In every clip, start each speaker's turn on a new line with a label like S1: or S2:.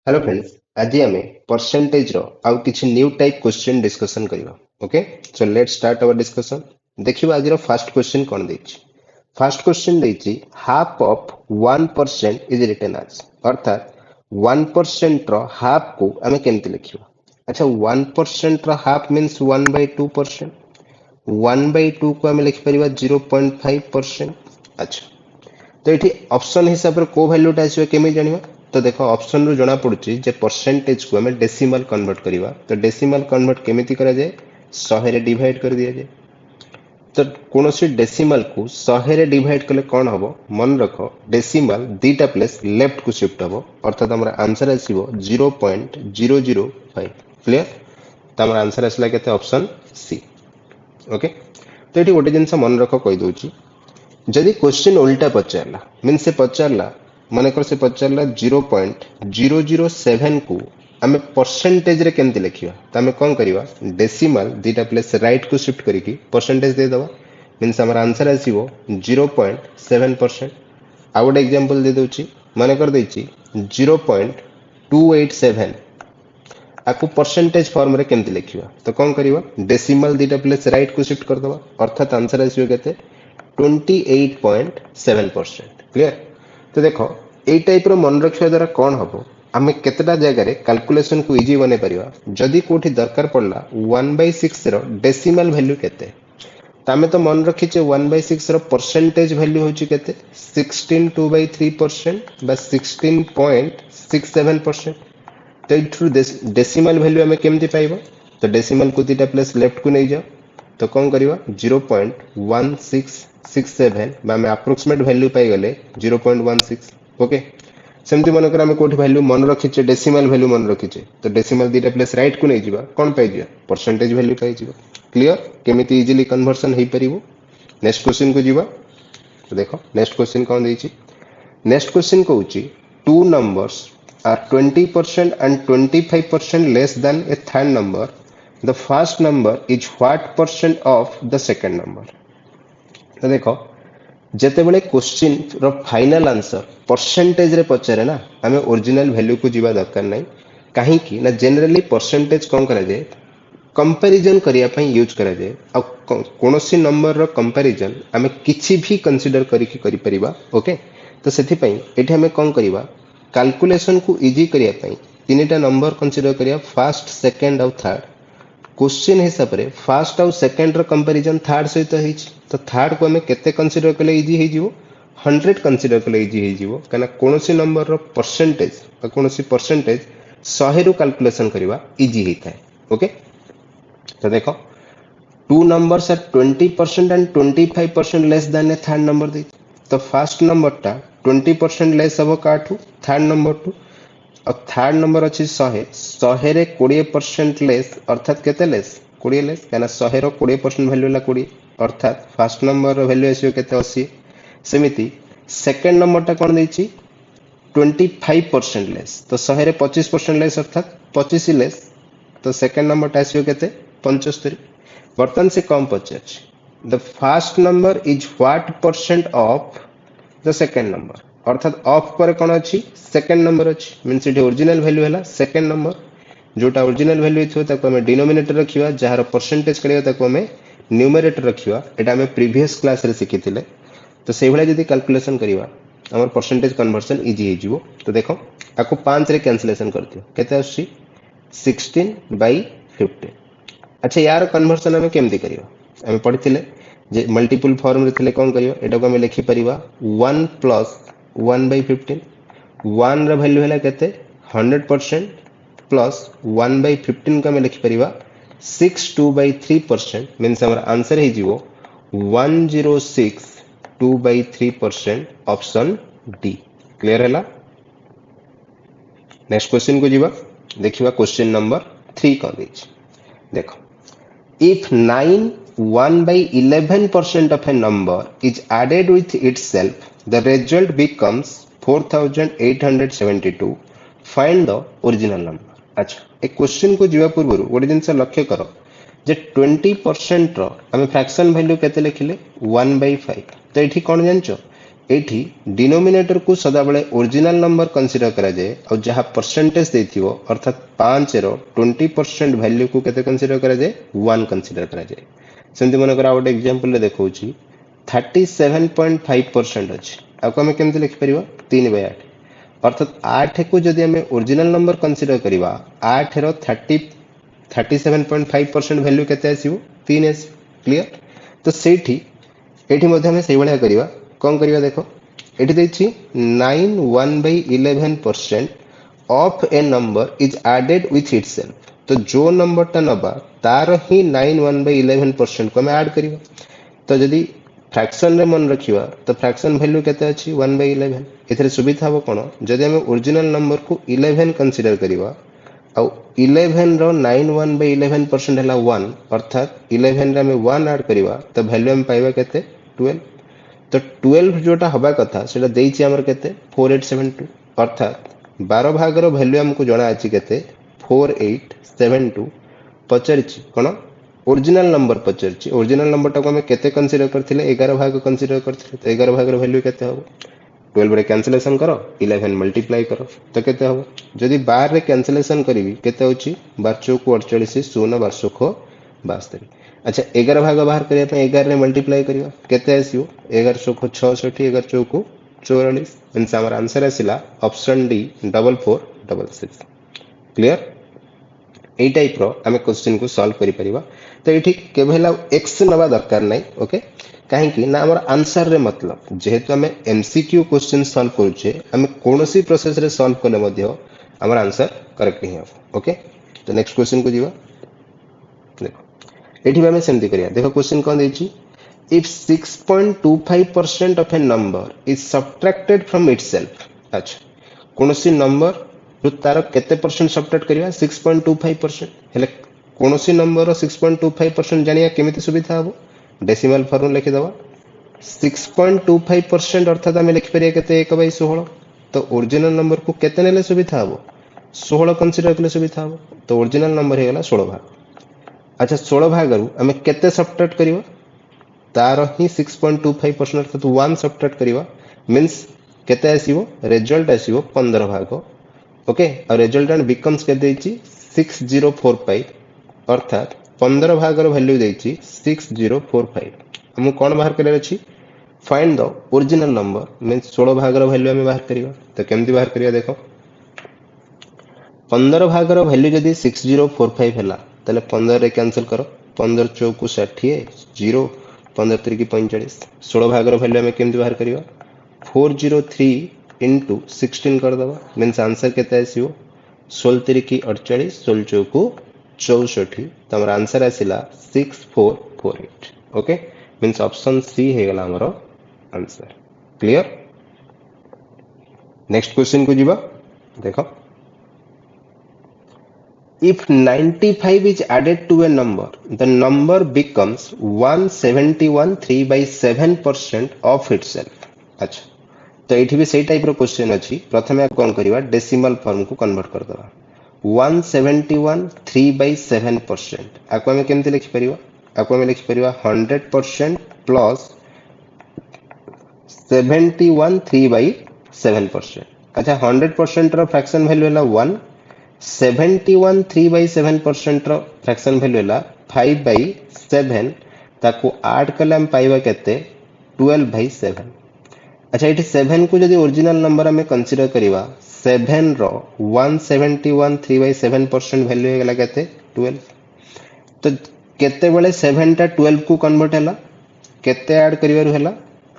S1: Hello friends आज आम percentage रो आउ किछि न्यू टाइप क्वेश्चन डिस्कशन करिवा okay so let's start our discussion देखिबा आज रो फर्स्ट क्वेश्चन कोन देछि फर्स्ट क्वेश्चन देछि half of 1% is written as अर्थात 1% रो हाफ को हमें केमति लिखिबा अच्छा 1% रो हाफ मींस 1/2% 1/2 को हमें लिखि परिबा 0.5%। अच्छा तो ये ऑप्शन हिसाब से को वैल्यूटा आसो केमी जानिबा तो देखो ऑप्शन रु जना पड़ुची जे परसेंटेज को हमें डेसिमल कन्वर्ट करिबा तो डेसिमल कन्वर्ट केमिति करा जाए 100 रे डिवाइड कर दिया जाए तो कोनोसी डेसिमल को 100 रे डिवाइड कले कोन हबो मन रखो डेसिमल दीटा प्लेस लेफ्ट को शिफ्ट हबो अर्थात हमर आंसर आसीबो 0.005 क्लियर तो हमर आंसर आसला केते ऑप्शन सी ओके तो ये गोटे जिनस मन रख कहि दउची जदि क्वेश्चन उल्टा पचारला मीन से पचारला मानकर से पचारला 0.007 को आम परसेंटेज रे केमती लिखिबा त आम कोन करिबा डेसिमल दीटा प्लेस राइट को शिफ्ट करिकी परसेंटेज दे दबा मींस हमर आंसर आसीबो 0.7%। आ गोटे एग्जांपल दे दउची मानकर देची 0.287 आपको परसेंटेज फॉर्म रे केमती लिखिबा तो कोन करिबा डेसिमल दीटा प्लेस राइट को शिफ्ट कर दबा अर्थात आंसर आसीबो केते 28.7% क्लियर तो देखो ए टाइप रो मन रखिया द्वारा कौन हम आम केतटा जगह कैलकुलेशन को इजी बने परिवा जदि कोठी दरकार पड़ला 1/6 रो डेसिमल वैल्यू केते तो आम तो मन रखीचे 1/6 रो परसेंटेज वैल्यू होची केते 16.2/3% बा 16.67%। तो इथु डेसिमल वैल्यू आम केमती पाइबो तो डेसिमल को दीटा प्लेस लेफ्ट को नहीं जाओ तो कौन करिवा 0.1667 में अप्रोक्सीमेट वैल्यू पाई गले 0.16 ओके सेमती मन कर हमें कोठी वैल्यू मन रखीचे डेसिमल वैल्यू मन रखीचे तो डेसिमल दीटा प्लेस राइट को नहीं जीवा कौन पाई जिया परसेंटेज वैल्यू पाई जीवा क्लियर केमिति इजीली कन्वर्सन हे परिबो नेक्स्ट क्वेश्चन को जीवा तो देखो नेक्स्ट क्वेश्चन कौन देछि नेक्स्ट क्वेश्चन कहूची two numbers are 20% and 25% less than a third number the first number is what percent of the second number तो देखो जेतेबेले क्वेश्चन रो फाइनल आंसर परसेंटेज रे पचारे ना हमें ओरिजिनल वैल्यू को जीवा दरकार नहीं कहीं की ना जनरली परसेंटेज कौन करा जाए कंपैरिजन करिया पई यूज करा जाए आ कोनोसी नंबर रो कंपैरिजन हमें किछि भी कंसीडर करि परिबा ओके तो सेथि पई एठी हमें कोन करिबा कैलकुलेशन को इजी करिया पई तीनटा नंबर कंसीडर करिया फर्स्ट सेकंड और थर्ड क्वेश्चन हिसाब रे फर्स्ट और सेकंड रो कंपैरिजन थर्ड सहित हिच तो थर्ड को हमें केते कंसीडर कले इजी हे जिवो 100 कंसीडर कले इजी हे जिवो कना कोनोसी नंबर रो परसेंटेज आ कोनोसी परसेंटेज 100 रो कैलकुलेशन करिवा इजी हेता है ओके तो देखो two numbers are 20% and 25% less than a third number दे तो फर्स्ट नंबर टा 20% लेस हबो काठू थर्ड नंबर टू और थर्ड नंबर अच्छी 100 रे 20% लेस अर्थात केते लेस 20 लेस कहना 100 रो 20% वैल्यू ला 20 अर्थात फर्स्ट नंबर रो वैल्यू आसीयो केते 80 सेमिति सेकंड नंबर टा कोन देछि 25% लेस तो 100 रे 25% लेस अर्थात 25 लेस तो सेकंड नंबर टा आसीयो केते 75 बर्तन से कम पचार the first number is what percent of the second number अर्थात ऑफ पर कौन अच्छी सेकंड नंबर अच्छी मीन्स इट ओरिजिनल वैल्यू है सेकंड नंबर जोटा ओरिजिनल वैल्यू थो ताको हमें डिनोमिनेटर रखिबा जहार परसेंटेज करिया ताको हमें न्यूमरेटर रखिबा एटा हमें प्रीवियस क्लास रे सिखिथिले तो सेहि भला जदी कैलकुलेशन करिबा हमर परसेंटेज कन्वर्जन इजी हे जिवो तो देखो आको 5 रे कैंसिलेशन कर दियो केते आसी 16/15 अच्छा यार कन्वर्जन हमें केमती करिबा हमें पढ़िथिले जे मल्टीपल फॉर्म रे थिले कोन करियो एटा को हमें लिखि परिबा 1 + 1/15 1 रा वैल्यू हैला केते 100% प्लस 1/15 का मैं लिखि परिबा 62/3% मींस हमर आंसर हे जिवो 1062/3% ऑप्शन डी क्लियर हैला नेक्स्ट क्वेश्चन को जीवा देखिबा क्वेश्चन नंबर 3 का देछि देखो if 9 1/11% of a number is added with itself the result becomes 4872 find the original number अच्छा ए क्वेश्चन को जीवा पूर्व गोटे जिनस लक्ष्य करो जे 20% रो हमें फ्रैक्शन वैल्यू केते लिखिले 1/5 तो एठी कोन जानचो एठी डिनोमिनेटर को सदाबले ओरिजिनल नंबर कंसीडर करा जाए और जहाँ परसेंटेज देथिवो अर्थात 5 रो 20% वैल्यू को केते कंसीडर करा जाए 1 कंसीडर करा जाए सेमति मन करा गोटे एग्जांपल ले देखौची 37.5% अछि आको हमें केमते लिखि परिबा 3/8 अर्थात 8 को जदि हमें ओरिजिनल नंबर कंसीडर करिवा 8 रो 37.5% वैल्यू केते आसीबो 3 आसी क्लियर तो सेठी एठी मध्ये हमें सेही भलिया करिवा कौन करिवा देखो एठी देछि 9 1/11% of a number is added with itself तो जो नंबर ता नबा तार ही 9 1/11% को हमें ऐड करिवा तो जदि फ्रैक्शन रे मन रखिवा तो फ्रैक्शन वैल्यू केते अछि 1/11 एथरे सुविधा हो कोन जदि हमें ओरिजिनल नंबर को 11 कंसीडर करिवा और 11 रो 9 1/11% हला 1 अर्थात 11 रे हमें 1 ऐड करिवा तो वैल्यू हम पाइबा केते 12 तो 12 जोटा हबा कथा सेटा देइछि हमर केते 4872 अर्थात 12 भाग रो वैल्यू हमको जणा अछि केते 4872 पचरिछि कोन ओरिजिनल नंबर पचरिछि ओरिजिनल नंबर टाको हमें केते कंसीडर करथिले 11 भाग कंसीडर करथिले तो 11 भाग रो वैल्यू केते हबो 12 रे कैंसिलेशन करो 11 मल्टीप्लाई करो तो केते हबो जदि 12 रे कैंसिलेशन करिवि केते होछि 12 चौक 48 शून्य 12 चौक 72 अच्छा 11 भाग बाहर करिया पे 11 रे मल्टीप्लाई करिवा केते आसीबो 11 चौक 66 11 चौक 44 मींस हमर आंसर आसिला option D 4466 clear A type रो हमें क्वेश्चन को सॉल्व करि परिबा तो एठी केवल एक्स नबा दरकार नै ओके काहे कि ना हमर आंसर रे मतलब जेहेतु हमें एमसीक्यू क्वेश्चन सॉल्व करूचे हमें कोनोसी प्रोसेस रे सॉल्व करले मध्य हमर आंसर करेक्ट ही हो ओके तो नेक्स्ट क्वेश्चन को जीवा देखो एठी हमें सेमती करिया देखो क्वेश्चन कोन देछि if 6.25% of a number is subtracted from itself अच्छा कोनोसी नंबर जो तार केते परसेंट सब्ट्रैक्ट करिया 6.25% हेले कोनोसी नंबर 6.25% जानिया केमिति सुविधा हबो डेसिमल फॉर्म लिखि दबा 6.25% अर्थात हमें लिखि परिया केते 1/16 तो ओरिजिनल नंबर को केते नेले सुविधा हबो 16 कंसीडर करले सुविधा हबो तो ओरिजिनल नंबर हे गला 16 भाग अच्छा 16 भाग रु हमें केते सब्ट्रैक्ट करिवा तार ही 6.25% अर्थात 1 सब्ट्रैक्ट करिवा मींस केते आसीबो रिजल्ट आसीबो 15 भाग ओके और रिजल्टेंट बिकम्स के देछि 6045 अर्थात 15 भाग रो वैल्यू देछि 6045 हम कोन बाहर करे अछि find the original number means 16 भाग रो वैल्यू हम बाहर करिवा तो केमति बाहर करिया देखो 15 भाग रो वैल्यू जदी 6045 हला तले 15 रे कैंसिल करो 15 चौक 60 0 15 3 की 45 16 भाग रो वैल्यू हम केमति बाहर करिवा 403 into 16 कर दबा मींस आंसर केते आसीबो 16 3 की 48 16 चौक 64 तो हमर आंसर आसिला 6448 ओके मींस ऑप्शन सी हे गला हमरो आंसर क्लियर नेक्स्ट क्वेश्चन को जीवा देखो if 95 is added to a number the number becomes 171 3/7% of itself अच्छा तो एठी भी सेही टाइप रो क्वेश्चन अछि प्रथमे कोन करिवा डेसिमल फॉर्म को कन्वर्ट कर दबा 171 3/7% आको हम केमते लिखि परिवा आको हम लिखि परिवा 100% प्लस 71 3/7% अच्छा 100% रो फ्रैक्शन वैल्यू हला 1 71 3/7% रो फ्रैक्शन वैल्यू हला 5/7 ताको ऐड कले हम पाइबा केते 12/7 अच्छा ये 7 को जदि ओरिजिनल नंबर हमें कंसीडर करिवा 7 रो 171 3/7% वैल्यू हे गला केते 12 तो केते बेले 7 टा 12 को कन्वर्ट हला केते ऐड करिवार हला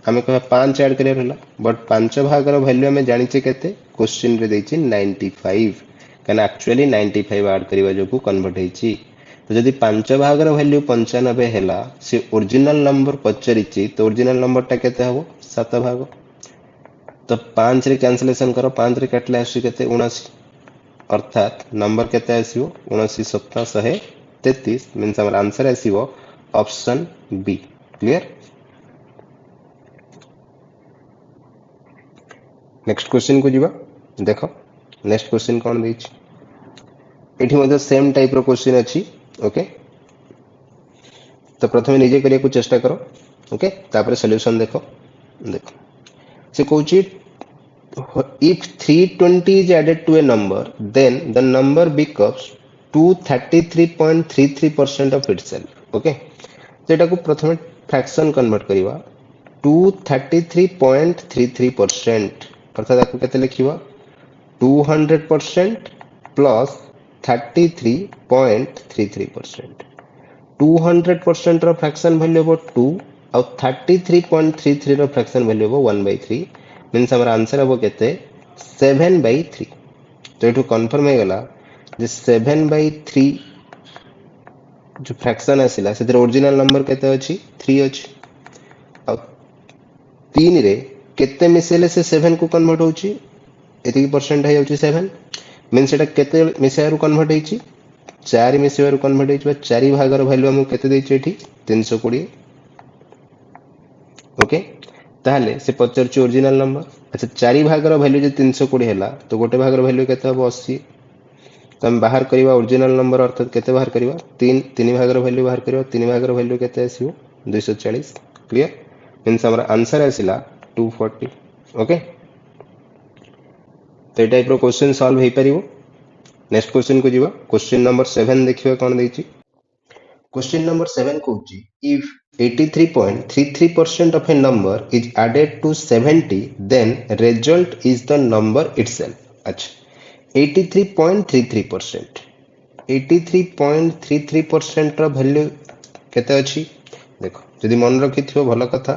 S1: हमें कह 5 ऐड करिवार हला बट 5 भाग रो वैल्यू हमें जानि छै केते क्वेश्चन रे दैछि 95 कना एक्चुअली 95 ऐड करिवा जो को कन्वर्ट हेछि तो जदि 5 भाग रो वैल्यू 95 हला से ओरिजिनल नंबर पचरिछि तो ओरिजिनल नंबर टा केते हबो 7 भाग तो 5 रे कैंसिलेशन करो 5 रे काटले आसी केते 79 अर्थात नंबर केते आसीबो 79 7 133 मींस हमर आंसर आसीबो option B clear next question को जीवा देखो नेक्स्ट क्वेश्चन कोन दैछि एठी मध्ये सेम टाइप रो क्वेश्चन अछि ओके तो प्रथमे निजे करिया को चेष्टा करो ओके तापर सॉल्यूशन देखो देखो से कहूची if 320 is added to a number then the number becomes 233.33% of itself. okay तो एटा को प्रथमे फ्रैक्शन कन्वर्ट करिवा 233.33% अर्थात आपको केते लिखिवा 200% प्लस 33.33%. 200% रो फ्रैक्शन वैल्यू हो 2 और 33.33 रो फ्रैक्शन वैल्यू हो 1/3 मीन्स हमर आंसर हो केते 7/3. तो एठू कंफर्म हो गला जे 7/3 जो फ्रैक्शन आसिला से ओरिजिनल नंबर केते अछि 3 अछि और 3 रे केते मिसेले से 7 को कन्वर्ट होछि एति परसेंट है जाउछि 7 मीन्स एटा केते मिसेयारु कन्वर्ट होइछि 4 मिसेयारु कन्वर्ट होइछि 4 भागर वैल्यू हम केते दैछि एठी 320. ओके ताहले से पचरछि ओरिजिनल नंबर. अच्छा 4 भागर वैल्यू जे 320 हैला तो गोटे भागर वैल्यू केते हबो 80. तो हम बाहर करिवा ओरिजिनल नंबर अर्थात केते बाहर करिवा 3 भागर वैल्यू बाहर करिवा 3 भागर वैल्यू केते आसीबो 240. क्लियर मीन्स हमर आंसर आसिला 240. ओके तो ए टाइप रो क्वेश्चन सॉल्व हे परिबो. नेक्स्ट क्वेश्चन को जीवा क्वेश्चन नंबर 7 देखिबा कोन दैछि. क्वेश्चन नंबर 7 कहूछि if 83.33% of a number is added to 70 then result is the number itself. अच्छा 83.33% 83.33% रो वैल्यू केते अछि देखो जदि मन रखिथियो भलो कथा.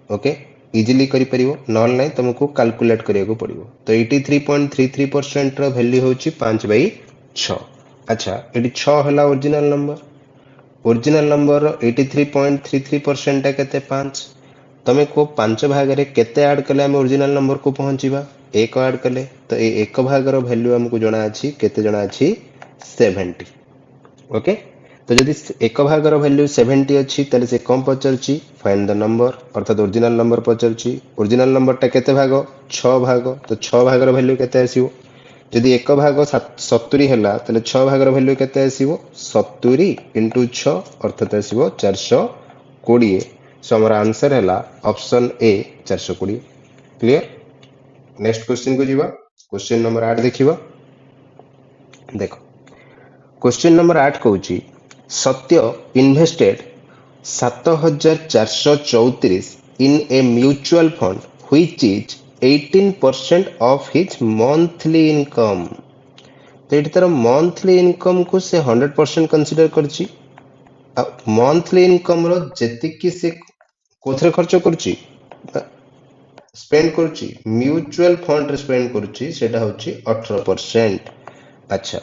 S1: ओके इजीली करि परिबो नॉल नै तुमको कैलकुलेट करिया पड़िबो. तो 83.33% रो वैल्यू होछि 5/6. अच्छा एटी 6 हला ओरिजिनल नंबर 83.33% टा केते 5 तमे को 5 भाग रे केते ऐड कले हम ओरिजिनल नंबर को पहुंचीबा 1 ऐड कले तो ए 1 भाग रो वैल्यू हमको जणा अछि केते जणा अछि 70. ओके तो जदि 1 भाग रो वैल्यू 70 अछि तले से कम पचरछि फाइंड द नंबर अर्थात ओरिजिनल नंबर पचरछि. ओरिजिनल नंबर टा केते भाग 6 भाग तो 6 भाग रो वैल्यू केते आसीबो जदि 1 भाग 70 हैला तले 6 भाग रो वैल्यू केते आसीबो 70 * 6 अर्थात आसीबो 420. सो हमर आंसर हैला ऑप्शन ए 420. क्लियर. नेक्स्ट क्वेश्चन को जीवा क्वेश्चन नंबर 8 देखिबा. देखो क्वेश्चन नंबर 8 कहूची सत्य invested 7434 in a mutual fund which is 18% of his monthly income. तो ये तार मंथली इनकम को से 100% कंसीडर करची. मंथली इनकम रो जेतिकी से कोथरे खर्च करची स्पेंड करची म्यूचुअल फंड रे स्पेंड करची सेटा होची 18%. अच्छा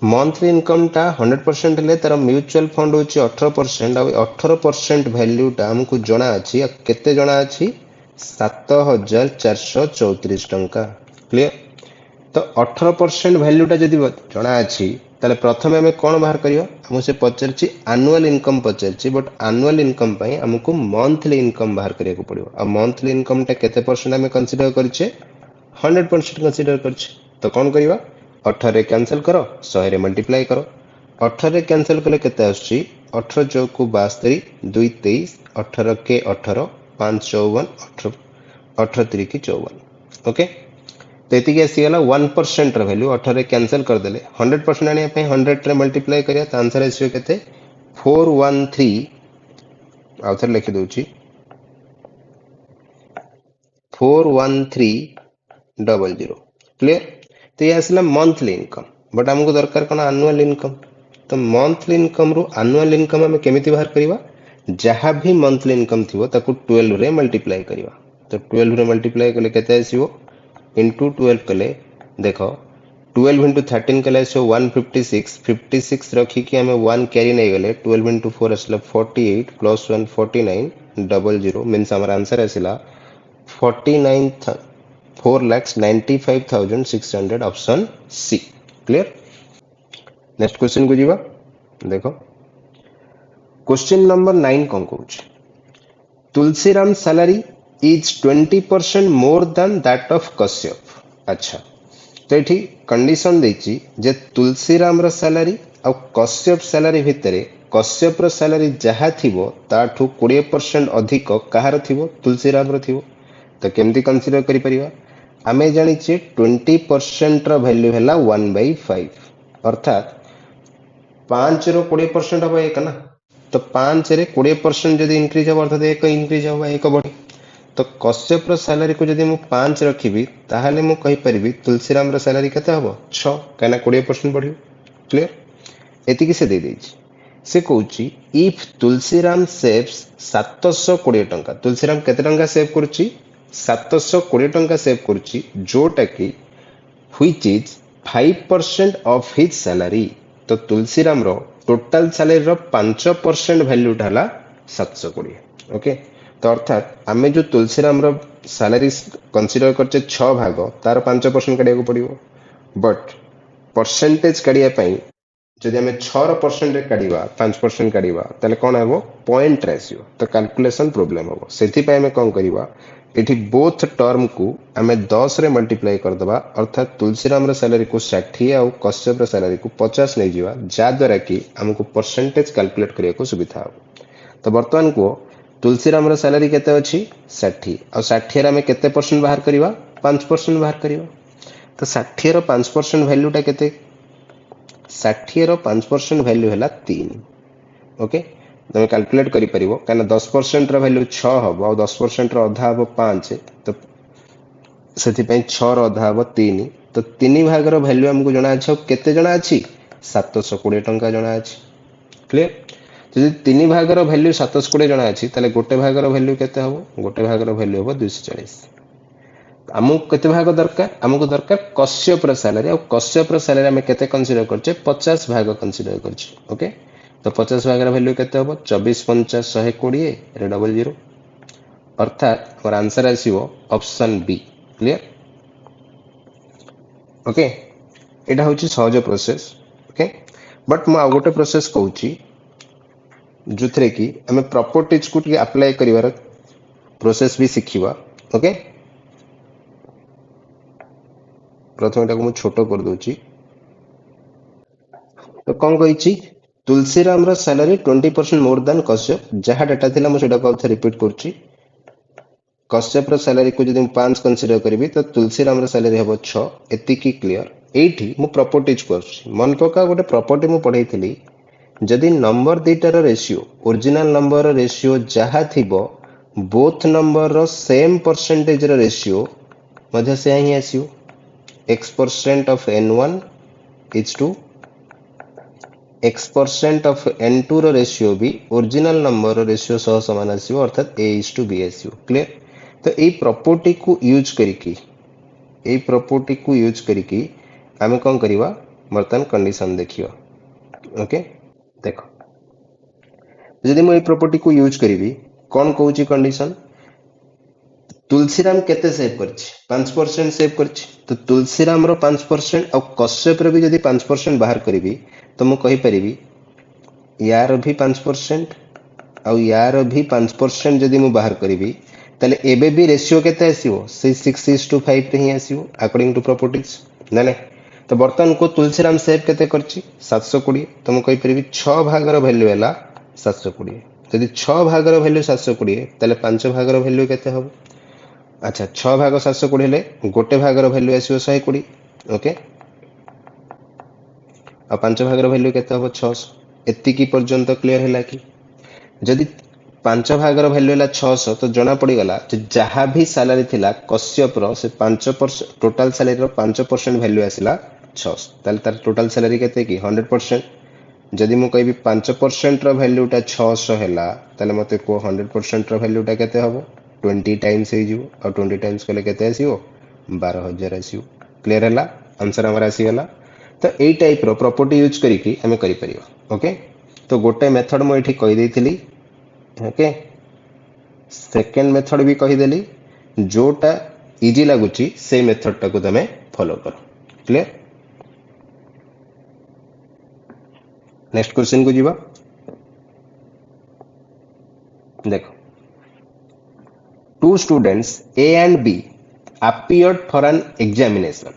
S1: मंथली इनकम टा 100% ले तार म्यूचुअल फंड होची 18% आ 18% वैल्यू टा हमको जणा अछि केते जणा अछि 7434 टंका. क्लियर. तो 18% वैल्यू टा जदि जणा अछि ताले प्रथमे हमें कोन बाहर करियो हमसे से पचरछि एनुअल इनकम पचरछि बट एनुअल इनकम पई हमको मंथली इनकम बाहर करिया को पड़ियो. आ मंथली इनकम टा केते परसेंट हमें कंसीडर करछे 100% कंसीडर करछे. तो कोन करिवा 18 रे कैंसिल करो 100 रे मल्टीप्लाई करो 18 रे कैंसिल कले केते आछि 18 चौक को 72 2 23 18 के 18 5 54 18 3 की 54. ओके तो ये आसीगला 1% वैल्यू 18 कैंसिल कर देले 100% आने 100 रे मल्टीप्लाई करिया तो आंसर आसीयो केते 413 आउथर लिखि दोची 41300. क्लियर. तो ये आसला मंथली इनकम बट हमको दरकार कोन एनुअल इनकम. तो मंथली इनकम रो एनुअल इनकम हम केमिति बाहर करिवा जहां भी मंथली इनकम थिबो ताकू 12 रे मल्टीप्लाई करिवा. तो 12 रे मल्टीप्लाई कले केते आसीबो into 12 कले देखो 12 into 13 कले सो 156 56 रखी कि हमें 1 कैरी नहीं गले 12 into 4 असला 48 plus 1 49 00 मींस हमारा आंसर आसिला 4,95,600 option C. Clear. Next question को जीवा. देखो क्वेश्चन नंबर 9 कोन कहूछ Tulsiram salary is 20% more than that of Kashyap. अच्छा तो ये कंडीशन देची जे तुलसीराम रो सैलरी और कश्यप सैलरी भितरे कश्यप रो सैलरी जहा थिबो ताठू 20% अधिक कहार थिबो तुलसीराम रो थिबो. तो केमती कंसीडर करि परिबा आमे जानिचे 20% रो वैल्यू हैला 1/5 अर्थात 5 रो 20% हबो एक ना तो 5 रे 20% जदि इंक्रीज हबो अर्थात एक इंक्रीज हबो एक बढ़ी तो कश्यप रो सैलरी को जदि मु 5 रखिबी ताहाले मु कहि परिबी तुलसीराम रो सैलरी केते हबो 6 काना 20% बढ़ियो क्लियर एति से दे देछि से कहूची इफ तुलसीराम सेव्स 720 टंका तुलसीराम केते टंका सेव करूची 720 टंका सेव करूची जोटा कि which is 5% of his salary तो तुलसीराम रो टोटल सैलरी रो 5% वैल्यू ढाला 720 ओके तो अर्थात आमे जो तुलसीराम रो सैलरी कंसीडर करचे 6 भाग तार 5% काढिया को पड़िबो बट परसेंटेज काढिया पई जदि आमे 6 रो परसेंट काढिबा 5% काढिबा ताले कोन हेबो पॉइंट रेशियो तो कैलकुलेशन प्रॉब्लम हेबो सेति पई आमे कोन करिबा एठी बोथ टर्म को आमे 10 रे मल्टीप्लाई कर दबा अर्थात तुलसीराम रो सैलरी को 60 और कश्यप रो सैलरी को 50 नै जिवा जा द्वारा कि हमको परसेंटेज कैलकुलेट करिया को सुविधा हो तो वर्तमान को तुलसीराम रो सैलरी केते अछि 60 और 60 रे आमे केते परसेंट बाहर करिबा 5% बाहर करिबा तो 60 रो 5% वैल्यू टा केते 60 रो 5% वैल्यू हैला 3 ओके तुम कैलकुलेट करि परिबो काना 10% रो वैल्यू 6 हबो और 10% रो आधा हबो 5 तो सेति पई 6 रो आधा हबो 3 तो 3 भाग रो वैल्यू हमको जणा अछि केते जणा अछि 720 टंका जणा अछि क्लियर तो जदि 3 भाग रो वैल्यू 720 जणा अछि ताले गोटे भाग रो वैल्यू केते हबो गोटे भाग रो वैल्यू हबो 240 आमको केते भाग दरकार आमको दरकार कश्यप रो सैलरी और कश्यप रो सैलरी हम केते कंसीडर करछे 50 भाग कंसीडर करछे ओके तो 50 भाग रो वैल्यू केते हबो 24 50 120 रे डबल 0 अर्थात हमर आंसर आसीबो ऑप्शन बी क्लियर ओके एटा होची सहज प्रोसेस ओके बट म आ गोटे प्रोसेस कहूची जुथरे की हमें प्रॉपर्टीज को टी अप्लाई करिवार प्रोसेस भी सिखिबा ओके प्रथम एटा को मु छोटो कर दोची तो कौन कही तुलसीराम रो सैलरी 20% मोर देन कश्यप जहाँ डाटा थिला मु सेटा को रिपीट करची कश्यप रो सैलरी को जदि 5 कंसीडर करिवि तो तुलसीराम रो सैलरी हबो 6 एतिकी क्लियर एठी मु प्रॉपर्टीज करछी मन पका गोटे प्रॉपर्टी मु पढैथिली जदि नंबर दीटार रेशियो ओरिजिनल नंबर रेशियो जहाँ थिबो बोथ नंबर रो सेम परसेंटेज रो रेशियो मध्य से ही आसियो x% of n1 is to x% of n2 रो रेशियो भी ओरिजिनल नंबर रो रेशियो सह समान आसियो अर्थात a is to b आसियो क्लियर तो ए प्रॉपर्टी को यूज करिकी आमे कोन करिवा बर्तन कंडीशन देखियो ओके देखो यदि मैं प्रॉपर्टी को यूज करिवि कोन कहूची कंडीशन तुलसीराम केते सेव करछि 5% सेव करछि तो तुलसीराम रो 5% और कश्यप रो भी यदि 5% बाहर करिवि तो मु कहि परिवि यार भी 5% और यार भी 5% यदि मु बाहर करिवि ताले एबे भी रेशियो केते आसीबो से 6:5 रे ही आसीबो अकॉर्डिंग टू प्रॉपर्टीज ना तो बर्तन को तुलसीराम सेव केते करछि 720 तो मु कहि परिवि 6 भाग रो वैल्यू हैला 720 यदि 6 भाग रो वैल्यू 720 ताले 5 भाग रो वैल्यू केते हबो अच्छा 6 भाग 720 हेले गोटे भाग रो वैल्यू आसीबो 120 ओके आ 5 भाग रो वैल्यू केते हबो 600 एतिकी पर्यंत क्लियर हैला कि जदि 5 भाग रो वैल्यू हैला 600 तो जणा पड़ी गला जहाँ भी सैलरी थिला कश्यप रो से 5% टोटल सैलरी रो 5% वैल्यू आसिला 600 ताले तार टोटल सैलरी केते कि 100% जदि मु कहबी 5% रो वैल्यू टा 600 हैला ताले मते को 100% रो वैल्यू टा केते हबो 20 टाइम्स हे जिवो और 20 टाइम्स कले केते आसीबो 12000 आसीबो क्लियर हैला आंसर हमर आसी गला तो ए टाइप रो प्रॉपर्टी यूज करिकी हमें करि परियो ओके तो गोटे मेथड मु एठी कहि देथिली ओके सेकंड मेथड भी कहि देली जोटा इजी लागुची से मेथड टा को तमे फॉलो करो क्लियर नेक्स्ट क्वेश्चन को जीवा देखो two students A and B appeared for an examination.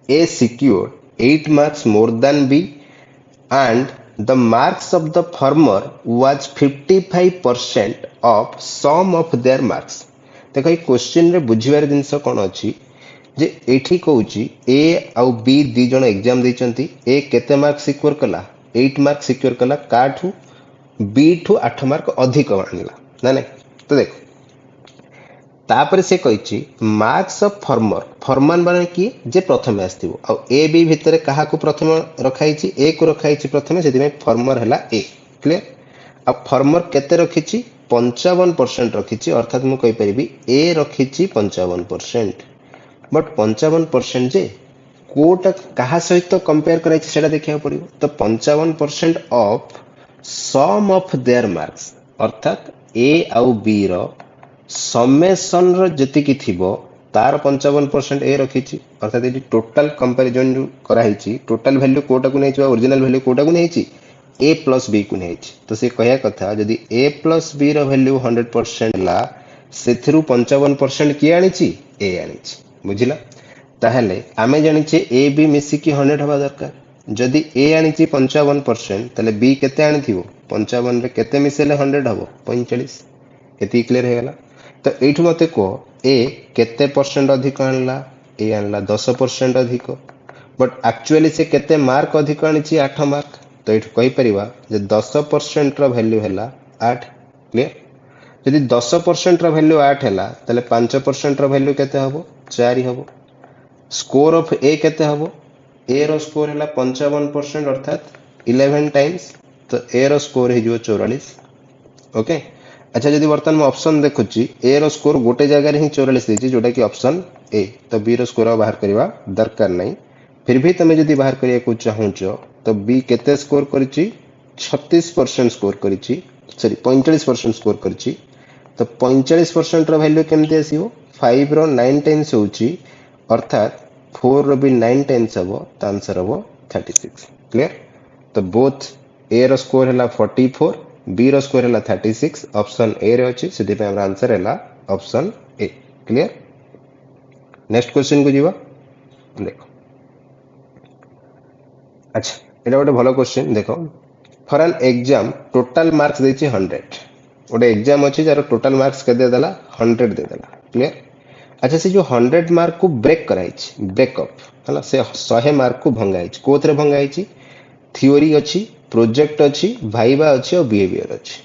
S1: A secured 8 marks more than B and the marks of the former was 55% of sum of their marks. देख ये question रे बुझिबार जिंस कोन अछि जे एठी कहूची ए आउ be the जण एग्जाम दैचंती ए केते mark secure कला 8 mark secure कला काठू बी ठू 8 मार्क अधिक आनिला ना नहीं तो देख तापर से कहिची मार्क्स ऑफ फॉर्मर फॉर्मन माने की जे प्रथमे आस्तिबो आ ए बी भितर काहा को प्रथम रखाइची ए को रखाइची प्रथमे सेति में फॉर्मर हला ए क्लियर अब फॉर्मर केते रखिची 55% रखिची अर्थात मु कहि परिबी ए रखिची 55% बट 55% जे कोटा कहा सहित कंपेयर कराई सेटा देखिया पड़िबो तो 55% of sum of their marks अर्थात ए आउ बी रो समेशन रो जति की थिबो तार 55% ए रखिची अर्थात ये टोटल कंपैरिजन जो कराइची टोटल वैल्यू कोटा को नैची ओरिजिनल वैल्यू कोटा को नैची ए प्लस बी को नैची तो से कहया कथा यदि ए प्लस बी रो वैल्यू 100% ला सेथिरु 55% की आनीची ए आनीची बुझिला ताहले आमे जानिचे ए बी मिसिकी 100 हवा दरकार जदि ए आनीची 55% ताले बी केते आनीथिबो 55 रे केते मिसेले 100 हबो 45 एती क्लियर हे गला तो एठु मते को ए केते परसेंट अधिक आनला ए आनला 10% अधिक बट एक्चुअली से केते मार्क अधिक आनीची 8 मार्क तो एठु कहि परिबा जे 10% रो वैल्यू हैला 8 क्लियर यदि 10% रो वैल्यू 8 हैला ताले 5% रो वैल्यू केते हबो 4 हबो स्कोर ऑफ ए केते हबो ए रो स्कोर हैला 55% अर्थात 11 टाइम्स तो ए रो स्कोर हे जो 44 ओके अच्छा जदि वर्तमान में ऑप्शन देखुची ए रो स्कोर गोटे जगह रे ही 44 देची जोटा कि ऑप्शन ए तो बी रो स्कोर बाहर करवा दरकार नहीं फिर भी तमे जदि बाहर करिया को चाहूचो तो बी केते स्कोर करिची 36% स्कोर करिची सॉरी 45% स्कोर करिची तो 45% रो वैल्यू केमते आसीबो 5 रो 9 टाइम्स होची अर्थात 4 रो भी 9 टाइम्स हबो त आंसर हबो 36 क्लियर तो बोथ ए रो स्कोर हैला 44 बी रो स्कोर हैला 36 ऑप्शन ए रे अछि सेति पे हमरा आंसर हैला option A clear next question को जीवा देखो अच्छा एटा गोटे भलो क्वेश्चन देखो for an exam total marks देछि 100 गोटे एग्जाम अछि जार टोटल मार्क्स के दे देला 100 दे देला क्लियर अच्छा से जो 100 मार्क को ब्रेक कराइछ ब्रेकअप हला से 100 मार्क को भंगाइछ कोथरे भंगाइछ थ्योरी अछि प्रोजेक्ट अछि भाइबा अछि और बिहेवियर अछि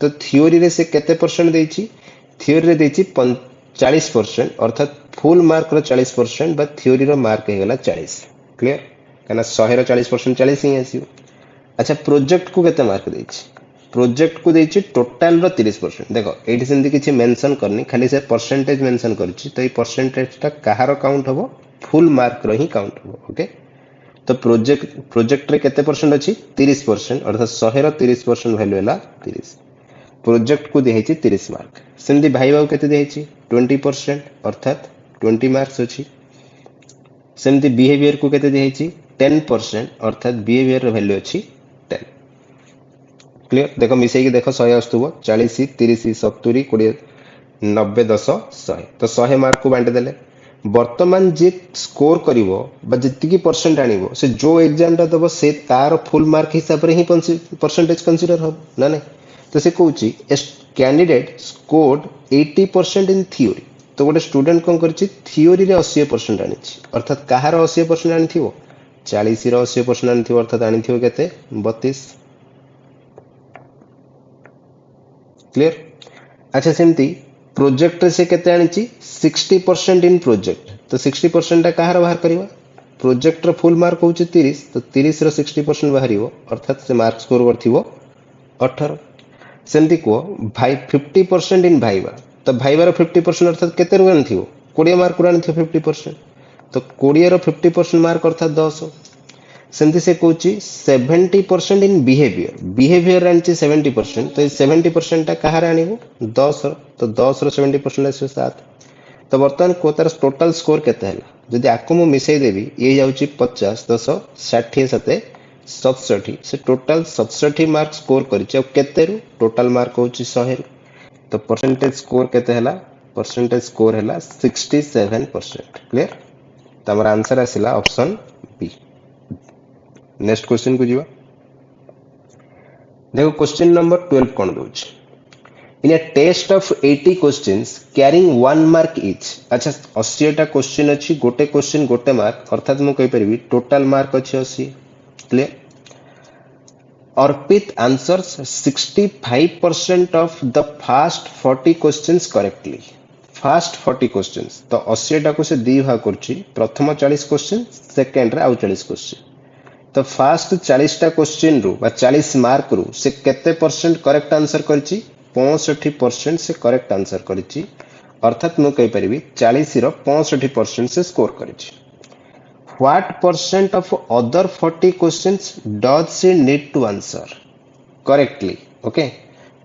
S1: तो थ्योरी रे से केते परसेंट देछि थ्योरी रे देछि 40% अर्थात फुल मार्क रो 40% बा थ्योरी रो मार्क हे गेला 40 क्लियर काना 100 रो 40% 40 ही आसीयो अच्छा प्रोजेक्ट को केते मार्क देछि प्रोजेक्ट को देछि टोटल रो 30% देखो एठी सेंति किछि मेंशन करनी खाली से परसेंटेज मेंशन करछि तो ई परसेंटेज ता कहारो काउंट हबो फुल मार्क रो ही काउंट हबो ओके तो प्रोजेक्ट रे केते परसेंट अछि 30% अर्थात 100 रो 30% वैल्यू हैला 30 प्रोजेक्ट को देछि 30 मार्क सेंति भाइबा को केते देछि 20% अर्थात 20 मार्क्स अछि सेंति बिहेवियर को केते देछि 10% अर्थात बिहेवियर रो वैल्यू अछि 10 क्लियर देखो मिसै के देखो 100 आस्तुबो 40 30 70 20 90 10 100 तो 100 मार्क को बांटे देले वर्तमान जे स्कोर करिवो बा जति की परसेंट आनिवो से जो एग्जाम ता दबो से तार फुल मार्क हिसाब रे ही परसेंटेज कंसीडर हो ना नहीं तो से कहूची a candidate scored 80% in theory तो गोटे स्टूडेंट कोन करछि थ्योरी रे 80% आनिछि अर्थात कहार 80% आनिथिवो 40 रो 80% आनिथिवो अर्थात आनिथिवो केते 32 क्लियर अच्छा सेमती प्रोजेक्ट रे से केते आनिछि 60% इन प्रोजेक्ट तो 60% ता कहार बाहर करबा प्रोजेक्ट रो फुल मार्क होछि 30 तो 30 रो 60% बाहरिवो अर्थात से मार्क स्कोर करथिवो 18 सेमती को भाई 50% इन भाइबा तो भाइबा रो 50% अर्थात केते रो आनिथिवो 20 मार्क रो आनिथिवो 50% तो 20 रो 50% मार्क अर्थात 10 सेमती से कहूची 70% इन बिहेवियर बिहेवियर आनिछि 70% तो 70% ता कहार आनिवो 10 तो 10 रो 70% आसे 7 तो वर्तमान को तार टोटल स्कोर केते हला जदि आको मु मिसै देबी ये जाउची 50 10 60 7 67 से टोटल 67 मार्क स्कोर करिछ केते रु टोटल मार्क होची 100 तो परसेंटेज स्कोर केते हला परसेंटेज स्कोर हला 67% क्लियर तो हमर आंसर आसिला ऑप्शन बी नेक्स्ट क्वेश्चन को जीवा देखो क्वेश्चन नंबर 12 कोन दोछ in a test of 80 questions carrying 1 mark each. अच्छा 80 टा क्वेश्चन अछि गोटे क्वेश्चन गोटे मार्क अर्थात मु कहि परिबी टोटल मार्क अछि 80। Clear. Arpit answers 65% of the first 40 questions correctly। Fast 40 questions तो 80 टा को से दी भाग करछि प्रथम 40 क्वेश्चन सेकंड रे आउ 40 क्वेश्चन तो फास्ट 40 टा क्वेश्चन रु बा 40 मार्क रु से केते परसेंट करेक्ट आंसर करछि 65% से करेक्ट आंसर करछि अर्थात मु कहि परिबी 40 रो 65% से स्कोर करछि। What percent of other 40 questions does she need to answer correctly? Okay,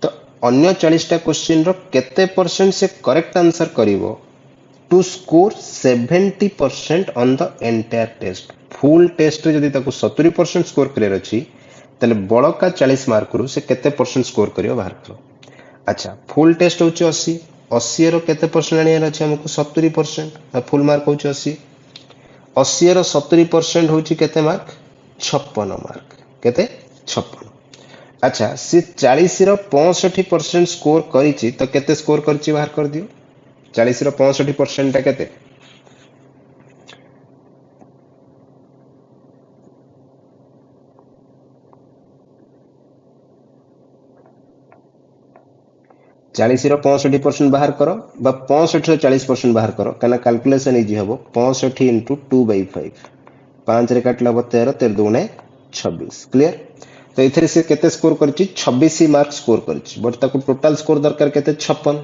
S1: तो अन्य 40 टा क्वेश्चन रो केते परसेंट से करेक्ट आंसर करिवो to score 70% on the entire test. Full test रे जदी ताको 70% स्कोर करियर अछि तले बळका 40 मार्क रु से केते परसेंट स्कोर करियो बाहर करो। अच्छा फुल टेस्ट होची 80 80 रो केते परसेंट आनियार अछि हमको 70% फुल मार्क होची 80 80 रो 70% होची केते मार्क 56 मार्क केते 56। अच्छा सी 40 रो 65% स्कोर करिछि तो केते स्कोर करछि बाहर कर दियो 40 रो 65% टा केते 40 रो 65% बाहर करो बा 65 रो 40% बाहर करो कना कैलकुलेशन इजी हबो 65 into 2/5 5 रे काटला 13 13 दुने 26। क्लियर। तो इथरे से केते स्कोर करछि 26 मार्क स्कोर करछि बट ताको टोटल स्कोर दरकार केते 56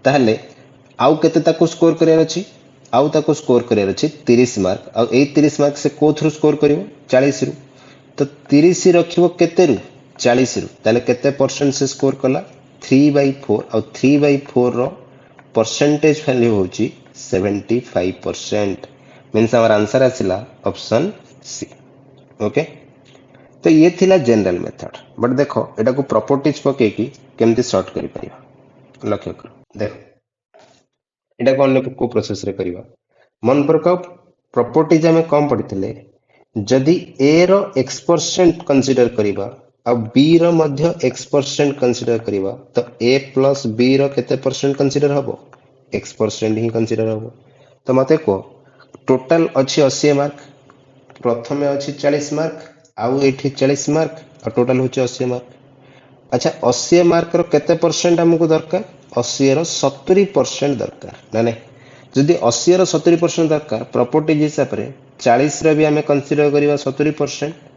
S1: ताहले आउ केते ताको स्कोर करियर अछि आउ ताको स्कोर करियर अछि 30 मार्क आ ए 30 मार्क से को थ्रू स्कोर करिवो 40 रु तो 30 रखिवो केते रु 40 रु ताले केते परसेंट से स्कोर कला 3/4 और 3/4 रो परसेंटेज वैल्यू होची 75% मींस आवर आंसर आसिला ऑप्शन सी। ओके तो ये थिला जनरल मेथड बट देखो एटा को प्रॉपर्टीज पके की केमती सॉर्ट करि परिबा लक्ष्य करो देखो एटा को अन्य को प्रोसेस रे करिबा मन पर का प्रॉपर्टीज हमें कम पड़ितले जदि ए रो x% कंसीडर करिबा अब बी रो मध्य x% कंसीडर करिबा तो a प्लस b रो केते परसेंट कंसीडर हबो x% ही कंसीडर हबो। तो मते को टोटल अछि 80 मार्क प्रथमे अछि 40 मार्क आउ एठी 40 मार्क और टोटल होछि 80 मार्क। अच्छा 80 मार्क रो केते परसेंट हमको दरकार 80 रो 70% दरकार ना नहीं जदि 80 रो 70% दरकार प्रॉपर्टीज हिसाब रे 40 रो भी हमें कंसीडर करिबा 70%